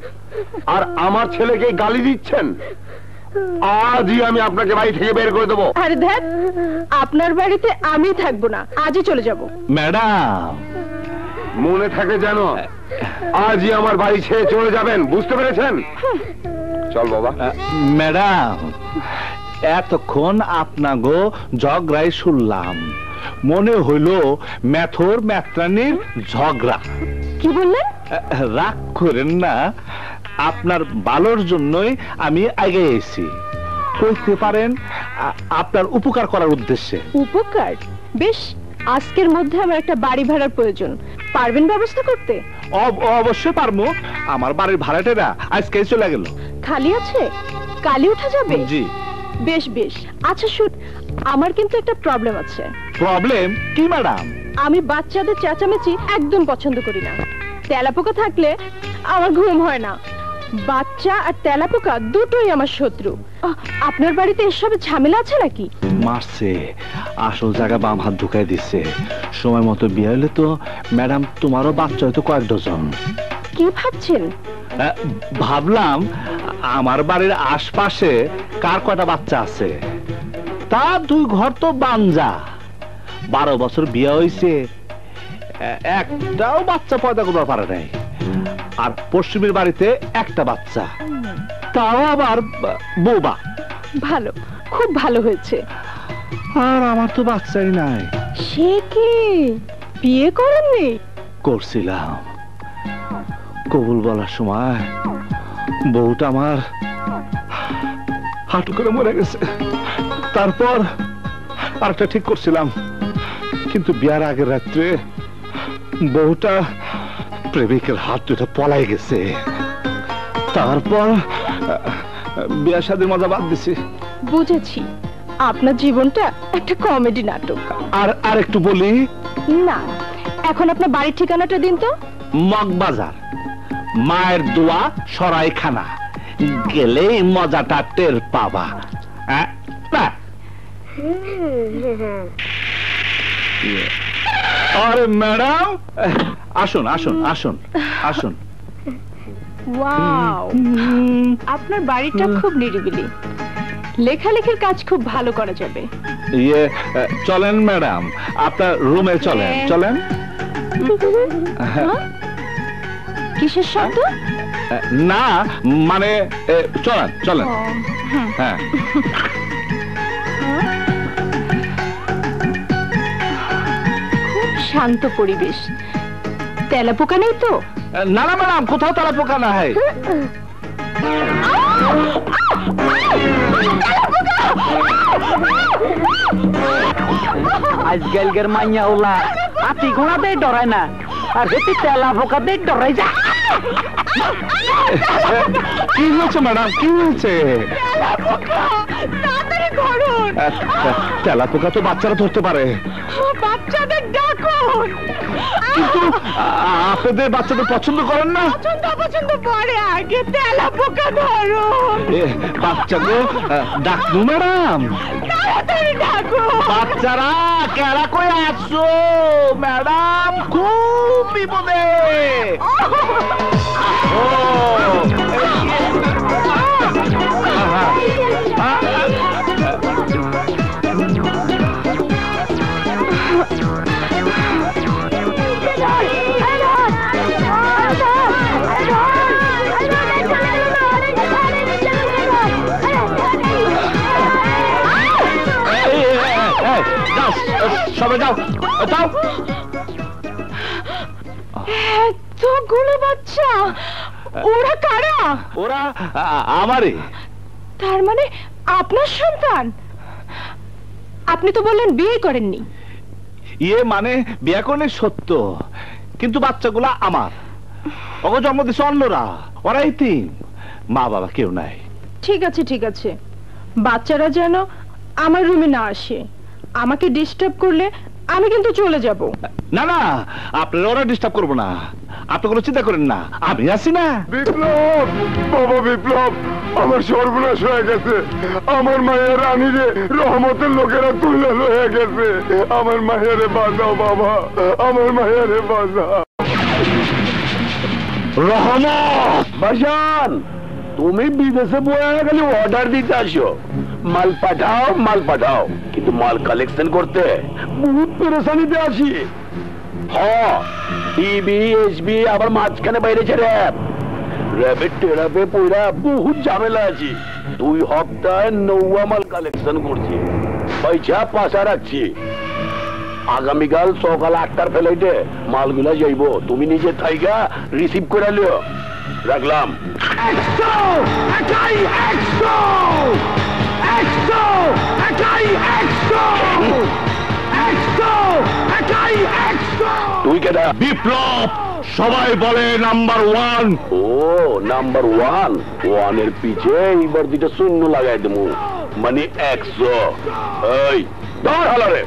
আর আমার ছেলেকে গালি দিচ্ছেন, আজই আমি আপনাকে বাড়ি থেকে বের করে দেবো। আরে ধ্যাৎ, আপনার বাড়িতে আমি থাকবো না, আজই চলে যাব। ম্যাডাম, মনে থাকে যেন আজই আমার বাড়ি ছেড়ে চলে যাবেন, বুঝতে পেরেছেন? চল বাবা। ম্যাডাম, এতক্ষণ আপনাগো ঝগড়াই শুনলাম, মনে হইল মেথর মেত্রানির ঝগড়া। কি বললেন? রাগ করেন না, আপনার ভালোর জন্যই আমি আগে এসেছি। কইতে পারেন আপনার উপকার করার উদ্দেশ্যে। উপকার? বেশ, আজকের মধ্যে আমার একটা বাড়ি ভাড়ার প্রয়োজন, পারবেন ব্যবস্থা করতে? অবশ্যই পারবো। আমার বাড়ির ভাড়াটেরা আজকে চলে গেল। খালি আছে? কালি উঠা যাবে? জি। বেশ বেশ, আচ্ছা শুন, আমার কিন্তু একটা প্রবলেম আছে। প্রবলেম কি ম্যাডাম? আমি বাচ্চাদের চেঁচামেচি একদম পছন্দ করি না। তেলাপোকা থাকলে আমার ঘুম হয় না। বাচ্চা আর তেলাপোকা দুটোই আমার শত্রু। আপনার বাড়িতে এসবের ঝামেলা আছে নাকি? মারছে, আসল জায়গা বাম হাত ঢুকাই দিচ্ছে। সময় মতো বিয়ে হলে তো ম্যাডাম তোমারও বাচ্চা হয়তো কয়েক ডজন। কি ভাবছেন? ভাবলাম আমার বাড়ির আশপাশে কার কয়টা বাচ্চা আছে, তা 2 ঘর তো বাঞ্জা। 12 বছর বিয়ে হয়েছে, একটাও বাচ্চা পয়দা করতে পারে নাই। আর পশ্চিমের বাড়িতে একটা বাচ্চা, তাও আবার বোবা। ভালো, খুব ভালো হয়েছে। আর আমার তো বাচ্চাই নাই। সে কি, বিয়ে করেননি? করছিলাম, কবুল বলার সময় বউটা আমার হাঁটু করে মরে গেছে। তারপর আরেকটা ঠিক করছিলাম, কিন্তু বিয়ার আগের রাত্রে বউটা প্রেমিকের হাত দুটো পলাই গেছে। তারপর বিয়ার সাথে মজা বাদ দিছি। বুঝেছি, আপনার জীবনটা একটা কমেডি নাটক। আর একটু বলি না, এখন আপনার বাড়ির ঠিকানাটা দিন তো। মগবাজার, মায়ের দোয়া সরাইখানা, গেলে মজাটা টের পাবা। আরে ম্যাডাম, আসুন আসুন আসুন আসুন। ওয়াও, আপনার বাড়িটা খুব নিরিবিলি, লেখালেখির কাজ খুব ভালো করা যাবে। চলেন ম্যাডাম, আপনার রুমে চলেন। চলেন। কিসের শব্দ? না মানে চলেন চলেন। হ্যাঁ, খুব শান্ত পরিবেশ। তেলাপোকা নেই তো? না না ম্যাডাম, কোথাও তেলাপোকা না হয়। আজকালকার মাইয়া ওলা হাতি ঘোড়াতে ডরায় না, আর হেঁটে তেলাপোকাতে ডরাই যায়। কি হয়েছে ম্যাডাম, কি হয়েছে? তেলা পোকা তো বাচ্চারা ধরতে পারে, বাচ্চাদের ডাকুন। কিন্তু আপনাদের বাচ্চাদের পছন্দ করেন না। পছন্দ পরে, আগে তেলা পোকা ধরুন। বাচ্চাকে ডাকবো ম্যাডাম? তাড়াতাড়ি ডাকুন। বাচ্চারা কেরা কই আসছো ম্যাডাম, খুব বিপদে। সবাই যাও যাও। এতগুলো বাচ্চা, ওরা কারা? ওরা আমারই। তার মানে আপনার সন্তান? আপনি তো বললেন বিয়ে করেননি। ইয়ে মানে বিয়ে করেন সত্য, কিন্তু বাচ্চাগুলা আমার। ওকে জন্ম দিছে অন্যরা, ওরা এতিম, মা বাবা কেউ নাই। ঠিক আছে ঠিক আছে, বাচ্চারা যেন আমার রুমে না আসে। আমাকে ডিস্টার্ব করলে আমি কিন্তু চলে যাব। না না, আপনারা ওরা ডিস্টার্ব করবো না, আপনি কোনো চিন্তা করেন না, আমি আছি না। বিপ্লব, বাবা বিপ্লব, আমার সর্বনাশ হয়ে গেছে। আমার মায়ের রানীরে রহমতের লোকেরা তুলে হয়ে গেছে। আমার মায়েরে বাঁচাও বাবা, আমার মায়েরে বাঁচাও। রহমত ভাইজান, তুমি বিদেশে বয়ে খালি অর্ডার দিতে আসো, মাল পাঠাও মাল পাঠাও, কিন্তু মাল কালেকশন করতে বহুত পেরেশানিতে আসি। হ্যাঁ, টিভি এসবি আবার মাঝখানে বাইরেছে র্যাব, র্যাবের টেরাপে পয়রা বহুত ঝামেলা আছে। 2 সপ্তাহে নৌয়া মাল কালেকশন করছি, পয়সা পাশা রাখছি। আগামীকাল সকাল 8টার ফ্লাইটে মালগুলা যাইব, তুমি নিজে থাইকা রিসিভ করে লিও। রাখলাম। তুই কেডা? বিপ্লব, সবাই বলে নাম্বার 1। ও নাম্বার 1, 1 এর পিছে এইবার 2টা শূন্য লাগাই দেবো, মানে 100। এই ধর হালারে।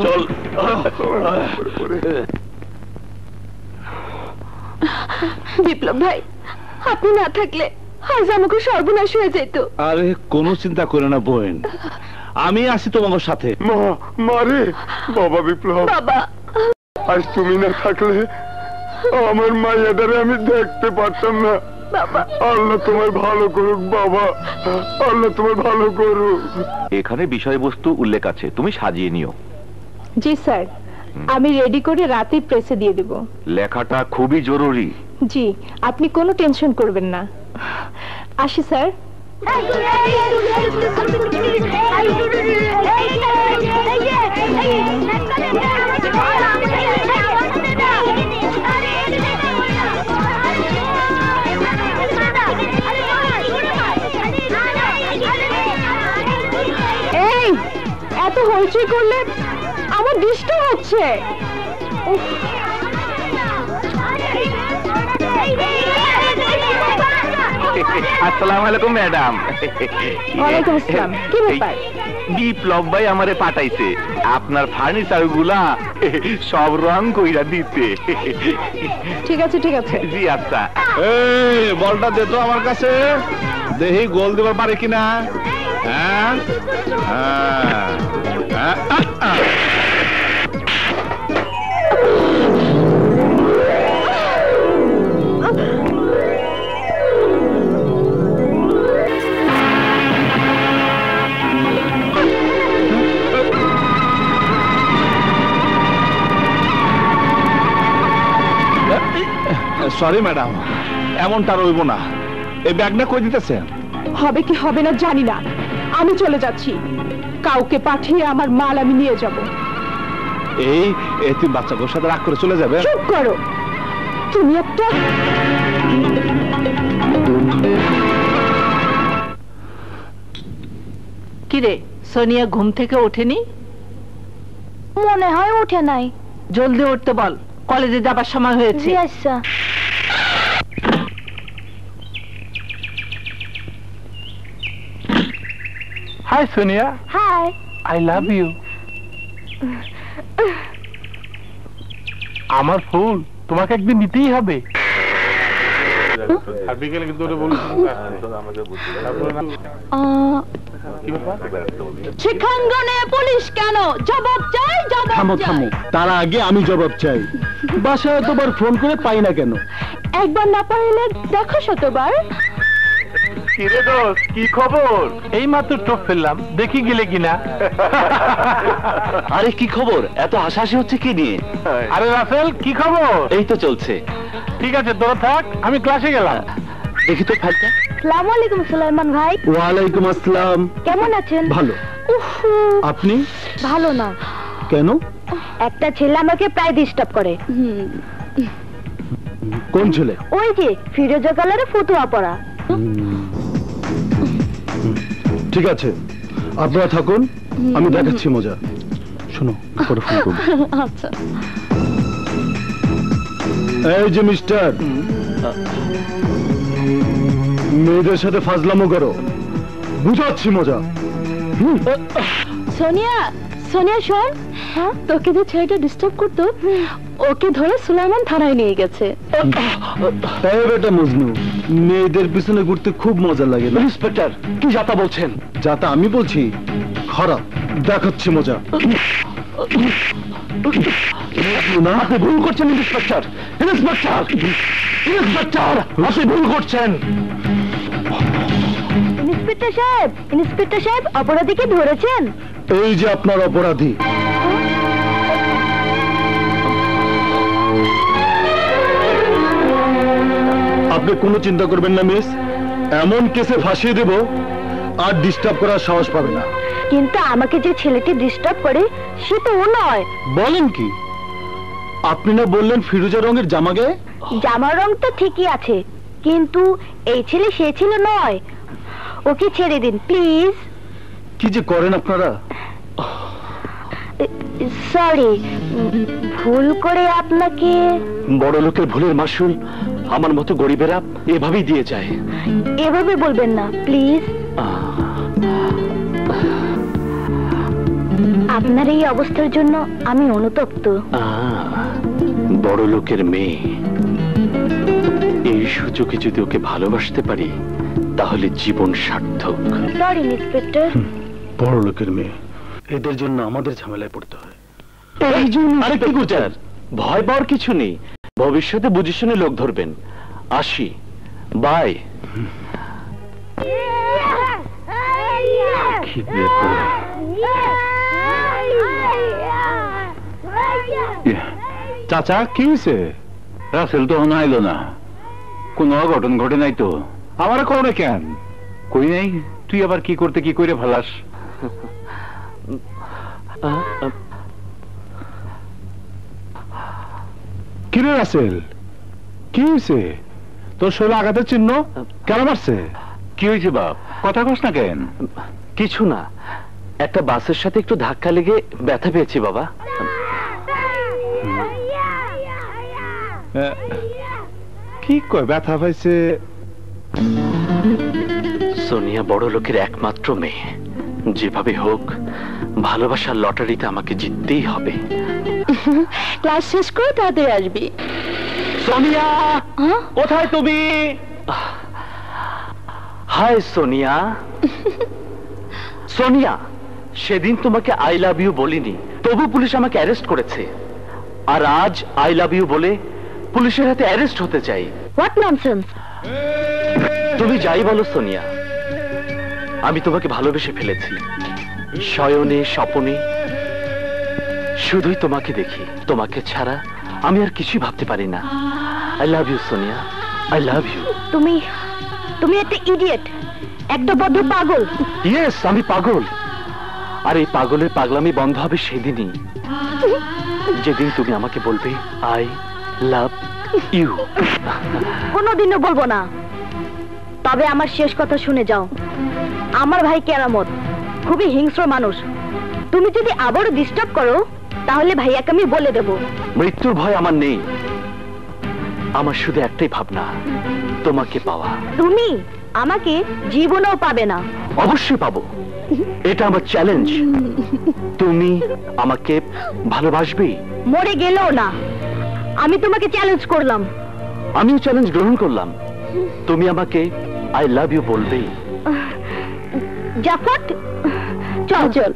চল। বিপ্লব ভাই, আপনি না থাকলে আজ আমাকে সর্বনাশ হয়ে যেত। আরে কোনো চিন্তা করে না বোন, আমি আছি তোমার সাথে। মারে বাবা বিপ্লব, বাবা আজ তুমি না থাকলে আমার মায়েদারে আমি দেখতে পারতাম না। আল্লাহ তোমার ভালো করুক বাবা, আল্লাহ তোমার ভালো করুক। এখানে বিষয়বস্তু উল্লেখ আছে, তুমি সাজিয়ে নিও। জি স্যার, আমি রেডি করে রাতে প্রেসে দিয়ে দেব। লেখাটা খুবই জরুরি। জি, আপনি কোনো টেনশন করবেন না। আসি স্যার। এই এত হইচই করলে আমার ডিস্টার্ব হচ্ছে। উফ। আসসালামু আলাইকুম ম্যাডাম। ওয়ালাইকুম আসসালাম। কি ব্যাপার? বিপ্লব ভাই আমারে পাঠাইছে আপনার ফার্নিচার গুলা সব রং কইরা দিতে। ঠিক আছে ঠিক আছে। জি আচ্ছা। এই বলটা দে তো আমার কাছে, দেখি গোল দিবার পারে কিনা। হ্যাঁ হ্যাঁ হ্যাঁ। সরি ম্যাডাম, এমনটা রইব না। এই ব্যাগটা কই দিতেছেন? হবে কি হবে না জানি না, আমি চলে যাচ্ছি। কাউকে পাঠিয়ে আমার মাল আমি নিয়ে যাব। এই এতিম বাচ্চাগুলোর সাথে রাগ করে চলে যাবে? চুপ করো তুমি একটা। কিরে সোনিয়া ঘুম থেকে ওঠেনি? মনে হয় উঠে নাই। জলদি উঠতে বল, কলেজে যাবার সময় হয়েছে। জি আচ্ছা। Hi Sonia. Hi. I love you. আমার ফুল তোমাকে একদিন নিতেই হবে। শিক্ষাঙ্গনে পুলিশ কেন? জবাব চাই জবাব। থামো থামো, তার আগে আমি জবাব চাই। বাসায় তোমার ফোন করে পাই না কেন? একবার না পাইলে দেখো শতবার। কিরে দোস্ত, কি খবর? এই মাত্র টোপ ফেললাম, দেখি গেলে কিনা। আরে কি খবর? এত হাসাহাসি হচ্ছে কি নিয়ে? আরে রাসেল, কি খবর? এই তো চলছে। ঠিক আছে তোরা থাক, আমি ক্লাসে গেলাম। দেখি তো ফাইলটা। আসসালামু আলাইকুম সুলাইমান ভাই। ওয়ালাইকুম আসসালাম। কেমন আছেন? ভালো। আপনি? ভালো না। কেন? একটা ছেলে আমাকে প্রায় ডিস্টার্ব করে। কোন ছেলে? ওই যে ফিরোজা কালারে ফতুয়া পড়া। ঠিক আছে, আপনারা থাকুন, আমি দেখাচ্ছি মজা। শোনো, পরে ফোন করব। আচ্ছা। এই যে মিস্টার, মেয়েদের সাথে ফাজলামো করো, বুঝাচ্ছি মজা। সোনিয়া, সোনিয়া শোন, তোকে যে ছেলেটা ডিস্টার্ব করতো ওকে ধরে সুলাইমান থানায় নিয়ে গেছে। তাই বেটা মজনু, মেয়েদের পিছনে ঘুরতে খুব মজা লাগে। ইন্সপেক্টর, কি যাতা বলছেন? যাতা আমি বলছি খারাপ, দেখাচ্ছি মজা। না, আপনি ভুল করছেন ইন্সপেক্টর। ইন্সপেক্টর, ইন্সপেক্টর, আপনি ভুল করছেন। ইন্সপেক্টর সাহেব, ইন্সপেক্টর সাহেব, অপরাধীকে ধরেছেন? এই যে আপনার অপরাধী। আপনি কোনো চিন্তা করবেন না মিস, এমন কেসে ফাঁসিয়ে দেব আর ডিস্টার্ব করার সাহস পাবে না। কিন্তু আমাকে যে ছেলেটি ডিস্টার্ব করে সে তো ও নয়। বলেন কি? আপনি না বললেন ফিরোজা রঙের জামা গায়ে? জামার রং তো ঠিকই আছে, কিন্তু এই ছেলে সে ছেলে নয়। ওকে ছেড়ে দিন প্লিজ। কি যে করেন আপনারা। সরি, ভুল করে আপনাকে। বড় লোকের ভুলের মাসুল আমার মতো গরিবেরা এভাবেই দিয়ে যায়। এভাবে বলবেন না প্লিজ। আপনার এই অবস্থার জন্য আমি অনুতপ্ত। বড় লোকের মেয়ে, এই সুযোগে যদি ওকে ভালোবাসতে পারি তাহলে জীবন সার্থক। Sorry inspector. বড় লোকের মেয়ে, এদের জন্য আমাদের ঝামেলায় পড়তে হয়। আরে কি গুজার, ভয় পাওয়ার কিছু নেই। ভবিষ্যতে বুঝে শুনে লোক ধরবেন। আসি, বাই। চাচা কি হয়েছে? রাসেল তো আইলো না, কোনো অঘটন ঘটে নাই তো? আমার কোনে কেন? কই নাই, তুই আবার কি করতে কি করে ফেলাস? কিরে রাসেল, কি হয়েছে? তোর শরীরে আঘাতের চিহ্ন, কেন মারছে? কি হয়েছে বাপ, কথা কস না কেন? কিছু না, একটা বাসের সাথে একটু ধাক্কা লেগে ব্যথা পেয়েছি বাবা। কি কয় ব্যথা পাইছে? সোনিয়া বড় লোকের একমাত্র মেয়ে, যেভাবে হোক ভালোবাসার লটারিতে আমাকে জিততেই হবে। ক্লাস শেষ করে তাড়াতাড়ি আসবি। সোনিয়া, কোথায় তুমি? হাই সোনিয়া। সোনিয়া, সেদিন তোমাকে আই লাভ ইউ বলিনি, তবু পুলিশ আমাকে অ্যারেস্ট করেছে। আর আজ আই লাভ ইউ বলে পুলিশের হাতে অ্যারেস্ট হতে চাই। What nonsense! তুমি যাই বলো সোনিয়া, আমি তোমাকে ভালোবেসে ফেলেছি। শয়নে স্বপনে শুধুই তোমাকে দেখি, তোমাকে ছাড়া আমি আর কিছুই ভাবতে পারি না। I love you Sonia, I love you. তুমি একটা ইডিয়েট, একটা বদ্ধ পাগল। ইয়েস, আমি পাগল। আর এই পাগলের পাগলামি বন্ধ হবে সেদিনই, যেদিন তুমি আমাকে বলবে আই লাভ ইউ। কোনোদিনও বলবো না। তবে আমার শেষ কথা শুনে যাও। আমার ভাই কেরামত খুবই হিংস্র মানুষ। তুমি যদি আবারও ডিস্টার্ব করো তাহলে ভাইয়াকে আমি বলে দেব। মৃত্যুর ভয় আমার নেই, আমার শুধু একটাই ভাবনা, তোমাকে পাওয়া। তুমি আমাকে জীবনেও পাবে না। অবশ্যই পাবো, এটা আমার চ্যালেঞ্জ। তুমি আমাকে ভালোবাসবে? মরে গেলেও না। আমি তোমাকে চ্যালেঞ্জ করলাম। আমিও চ্যালেঞ্জ গ্রহণ করলাম। তুমি আমাকে আই লাভ ইউ বলবে? জাফর, চল চল।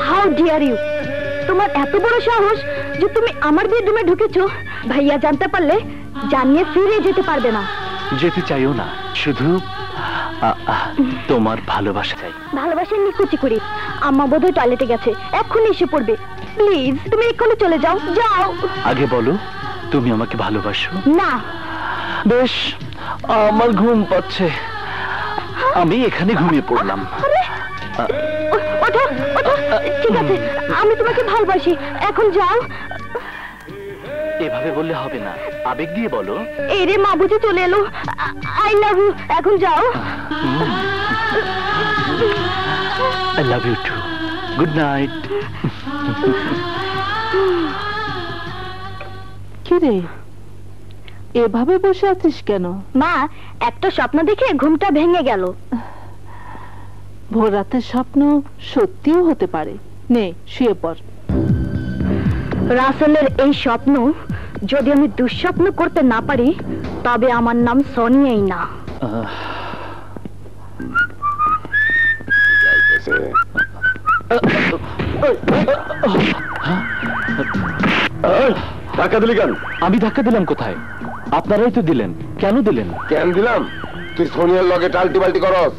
How dear you! তোমার এত বড় সাহস যে তুমি আমার বেডরুমে ঢুকেছো। ভাইয়া জানতে পারলে জানিয়ে ফিরে যেতে পারবে না। যেতে চাইও না, শুধু তোমার ভালোবাসা চাই। ভালোবাসার নিকুচি করি। আম্মা বোধহয় টয়লেটে গেছে, এক্ষুনি এসে পড়বে। প্লিজ তুমি এক্ষুনি চলে যাও। যাও। আগে বলো তুমি আমাকে ভালোবাসো? না। বেশ, আমার ঘুম পাচ্ছে, আমি এখানে ঘুমিয়ে পড়লাম। ওঠো ওঠো। ঠিক আছে, আমি তোমাকে ভালোবাসি, এখন যাও। এভাবে বললে হবে না, আবেগ দিয়ে বলো। এই রে, মা বুঝে চলে এলো। আই লাভ ইউ, এখন যাও। I love you too. Good night. কি রে, এভাবে বসে আছিস কেন? মা, একটা স্বপ্ন দেখে ঘুমটা ভেঙে গেল। ভোর রাতের স্বপ্ন সত্যিও হতে পারে। নে, শুয়ে পড়। রাসেলের এই স্বপ্ন যদি আমি দুঃস্বপ্ন করতে না পারি, তবে আমার নাম সোনিয়াই না। ধাক্কা দিলি কেন? আমি ধাক্কা দিলাম কোথায়? আপনারাই তো দিলেন। কেন দিলেন? কেন দিলাম? তুই সোনিয়ার লগে টাল্টি বাল্টি করস,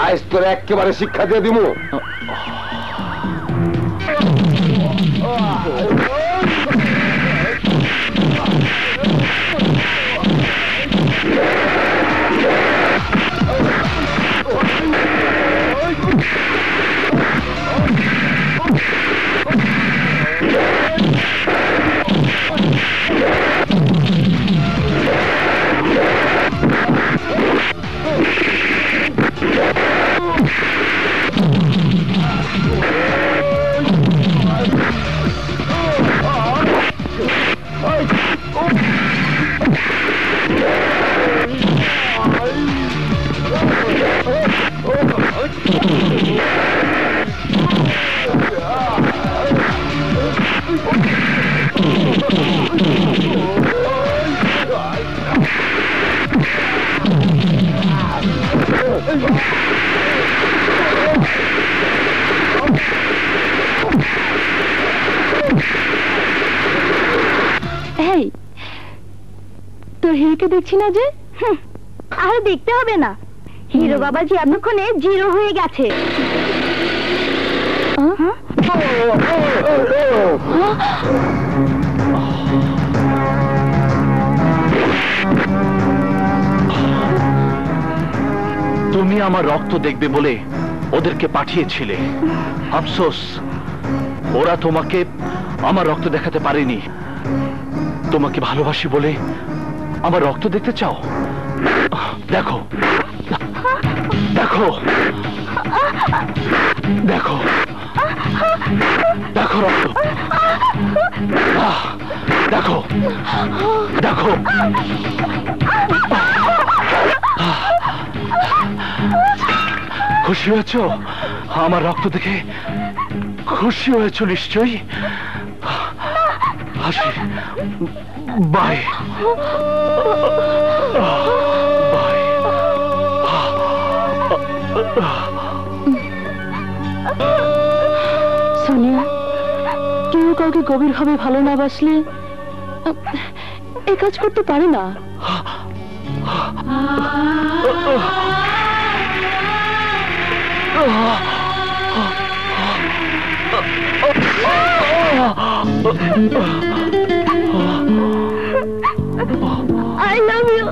আজ তোর একেবারে শিক্ষা দিয়ে দিমু। এই তোর হিরোকে দেখছি না যে? আর দেখতে হবে না, হিরো বাবাজি এতক্ষণে জিরো হয়ে গেছে। তুমি আমার রক্ত দেখবে বলে ওদেরকে পাঠিয়েছিলে, আফসোস ওরা তোমাকে আমার রক্ত দেখাতে পারেনি। তোমাকে ভালোবাসি বলে আমার রক্ত দেখতে চাও? দেখো দেখো দেখো দেখো রক্ত, দেখো দেখো। খুশি হয়েছ আমার রক্ত দেখে? খুশি হয়েছ নিশ্চয়ই। হাসি, বাই বাই। সোনিয়া, কেউ কাউকে গভীরভাবে ভালো না বাসলে এই কাজ করতে পারে না। I love you.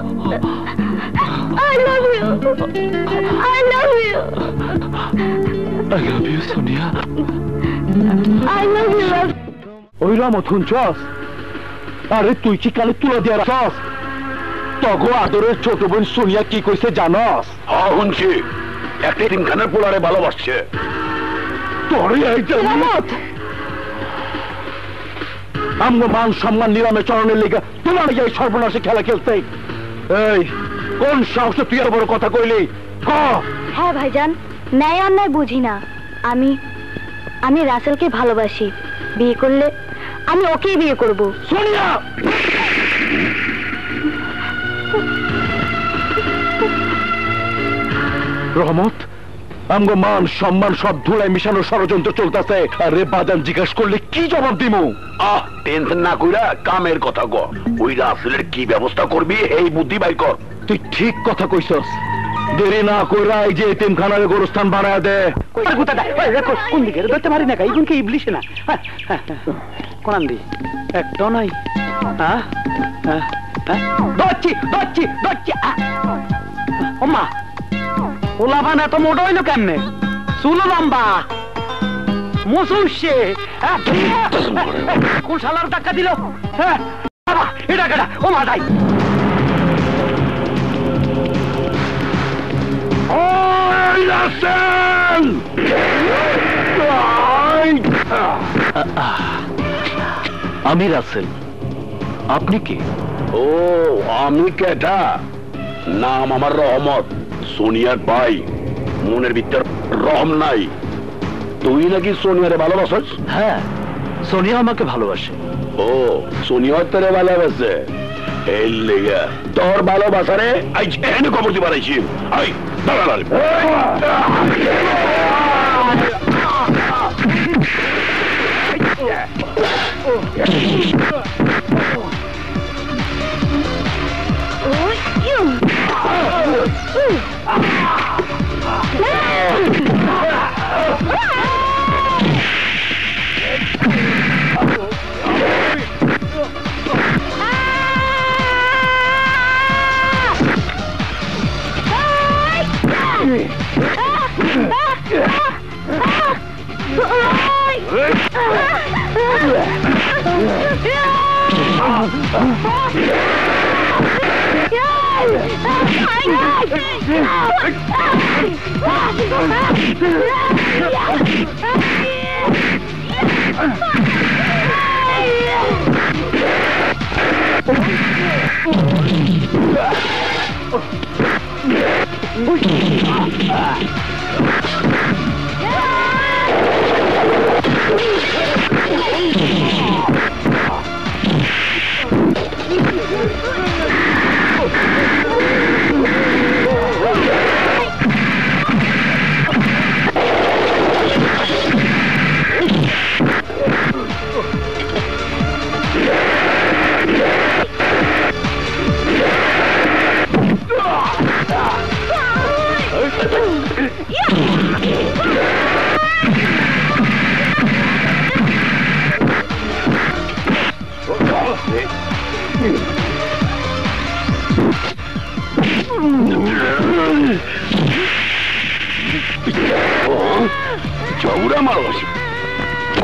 I love you. I love you. I love you, Sonia. I love you. ওই রামথুন চস, আরে তুই কি কালে তুলা দিয়ে রাখস? তগো আদরের ছোট বোন সোনিয়া কি কইছে জানস? হ্যাঁ শুনছি, একটা তিনখানের পোলারে ভালোবাসছে। তোরে এই রামথ আমগো মান সম্মান নিলামে চরণের লেগে তোমার এই সর্বনাশী খেলা খেলতে। এই কোন সাহসে তুই আর বড় কথা কইলি? ক। হ্যাঁ ভাইজান, ন্যায় অন্যায় বুঝি না। আমি রাসেলকে ভালোবাসি। বিয়ে করলে আমি ওকেই বিয়ে করব। সোনিয়া, রহমত আমগো মান সম্মান সব ধুলায় মিশানোর ষড়যন্ত্র চলতেছে। আরে বাদাম জিজ্ঞাসা করলে কি জবাব দিমু? টেনশন না কইরা কামের কথা কর। ওই রাসেলের কি ব্যবস্থা করবি এই বুদ্ধি বাই কর। তুই ঠিক কথা কইছস। দেরি না কইরা এই যে এতিমখানার গোরস্থান বানায় দে। কোন দিকে ধরতে পারি না, এইগুনকে ইবলিশে না কোন দি একটা নাই। হ্যাঁ হ্যাঁ দচ্ছি দচ্ছি দচ্ছি। ওমা ওলাবান এত মোটা হইলো কেমনে? চুলো লম্বা, মুসুসে। কোন শালার টাকা দিল? হ্যাঁ বাবা এটা কেটা? ও মা যাই। আমি রাসেল, আপনি কি? ও আমি কেটা? নাম আমার রহমত, সোনিয়ার ভাই। মনের ভিতর রহম নাই। তুই নাকি সোনিয়ারে ভালোবাসস? হ্যাঁ, সোনিয়া আমাকে ভালোবাসে। ও সোনিয়া তোরে ভালোবাসে? এই লেগে তোর ভালোবাসারে আজ এনে খবর দিবার আইছি। আই দাঁড়া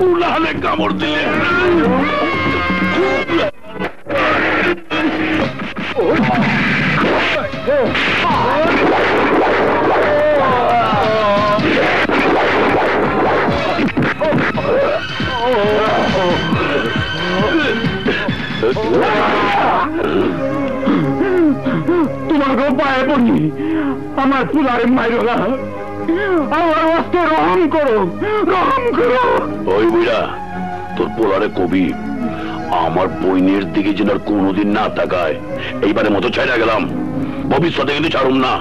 উলানে কামড় দিলে তোমাকে পায়ে পড়ি, আমার পুলারে মাইরো না, আমার আজকে রহম করো, রহম করো। ওই বুড়া, তোর পোলারে কবি আমার বইনের দিকে যেন আর কোনোদিন না তাকায়, এইবারে মতো ছাইড়া গেলাম, ভবিষ্যতে কিন্তু ছাড়ুম না।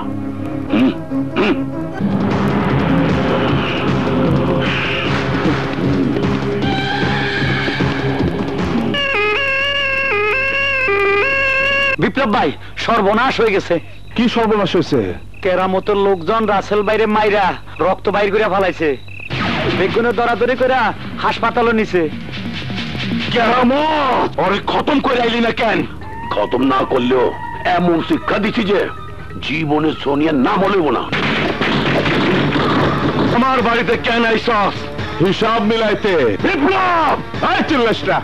বিপ্লব ভাই, সর্বনাশ হয়ে গেছে। কি সর্বনাশ হয়েছে? কেরামতের লোকজন রাসেল বাইরে মাইরা রক্ত বাইর করে ফেলাইছে, বেগুনে দরাদরি করে হাসপাতালে নিছে। কেরামত ওরে খতম করে আইলি না কেন? খতম না করলেও এমন শিক্ষা দিছি যে জীবনে সোনিয়ার নাম হলেব না। আমার বাড়িতে কেন আইসস? হিসাব মিলাইতে। বিপ্লব, এই চিল্লাস না।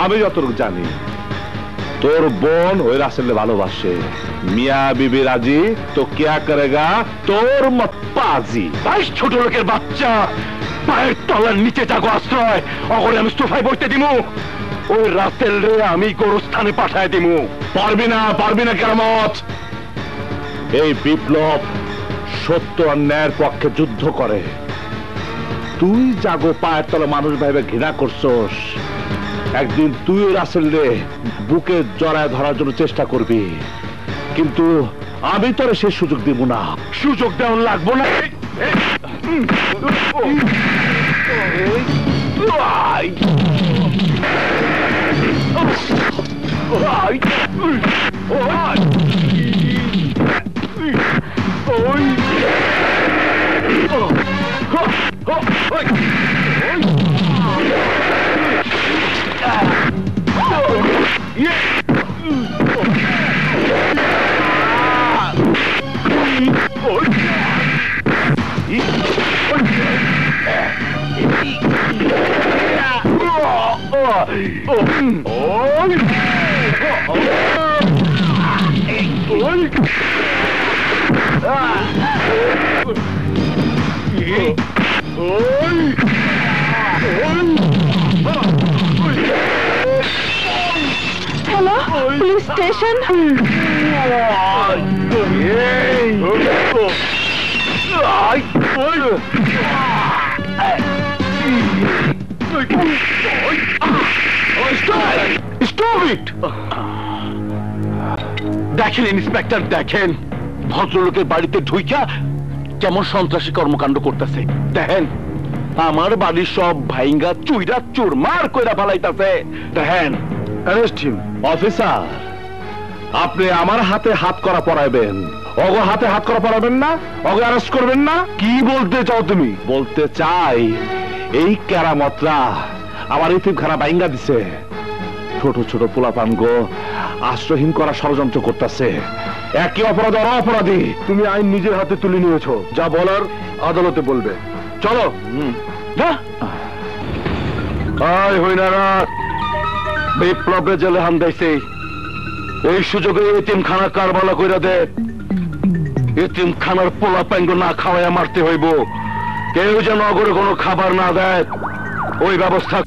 আমি যতটুকু জানি তোর বোন ওই রাসেলকে ভালোবাসে। মিয়া বিবি রাজি তো क्या करेगा তোর মত পাজি। ভাই ছোট লোকের বাচ্চা, পায়ের তলার নিচে থাকো আশ্রয়, অগরে আমি সোফায় বসতে দিমু। ওই রাসেল রে আমি গোরস্থানে পাঠায় দিমু। পারবি না, পারবি না কেরামত। এই বিপ্লব সত্য অন্যায়ের পক্ষে যুদ্ধ করে। তুই জাগো পায়ের তলে মানুষ ভাইবে ঘৃণা করছস, একদিন তুই রাসেল রে বুকে জড়ায় ধরার জন্য চেষ্টা করবি, কিন্তু আমি তোরে সেই সুযোগ দিব না। সুযোগ দেওয়া লাগবো না। Hello, police station. দেখেন ইন্সপেক্টর, দেখেন ভদ্রলোকের বাড়িতে ঢুইকা কেমন সন্ত্রাসী কর্মকাণ্ড করতেছে। দেখেন আমার বাড়ির সব ভাইঙ্গা চুইরা চুরমার কইরা ফেলাইতাছে। দেখেন অফিসার, আপনি আমার হাতে হাত করা পড়াইবেন, অগ হাতে হাত করা পড়াবেন না, অগ অ্যারেস্ট করবেন না। কি বলতে চাও তুমি? বলতে চাই এই কেরামতরা আমার ইতিমখানা বাইঙ্গা দিছে, ছোট ছোট পোলাপানগো আশ্রয়হীন করা ষড়যন্ত্র করতেছে। একই অপরাধ আর অপরাধী। তুমি আইন নিজের হাতে তুলে নিয়েছো, যা বলার আদালতে বলবে। চলো। বিপ্লবে জেলে হান্দাইছে, এই সুযোগে এতিমখানা কারবালা কইরা দে। এতিমখানার পোলা প্যাঙ্গ না খাওয়াইয়া মারতে হইব, কেউ যেন অগরে কোনো খাবার না দেয়, ওই ব্যবস্থা।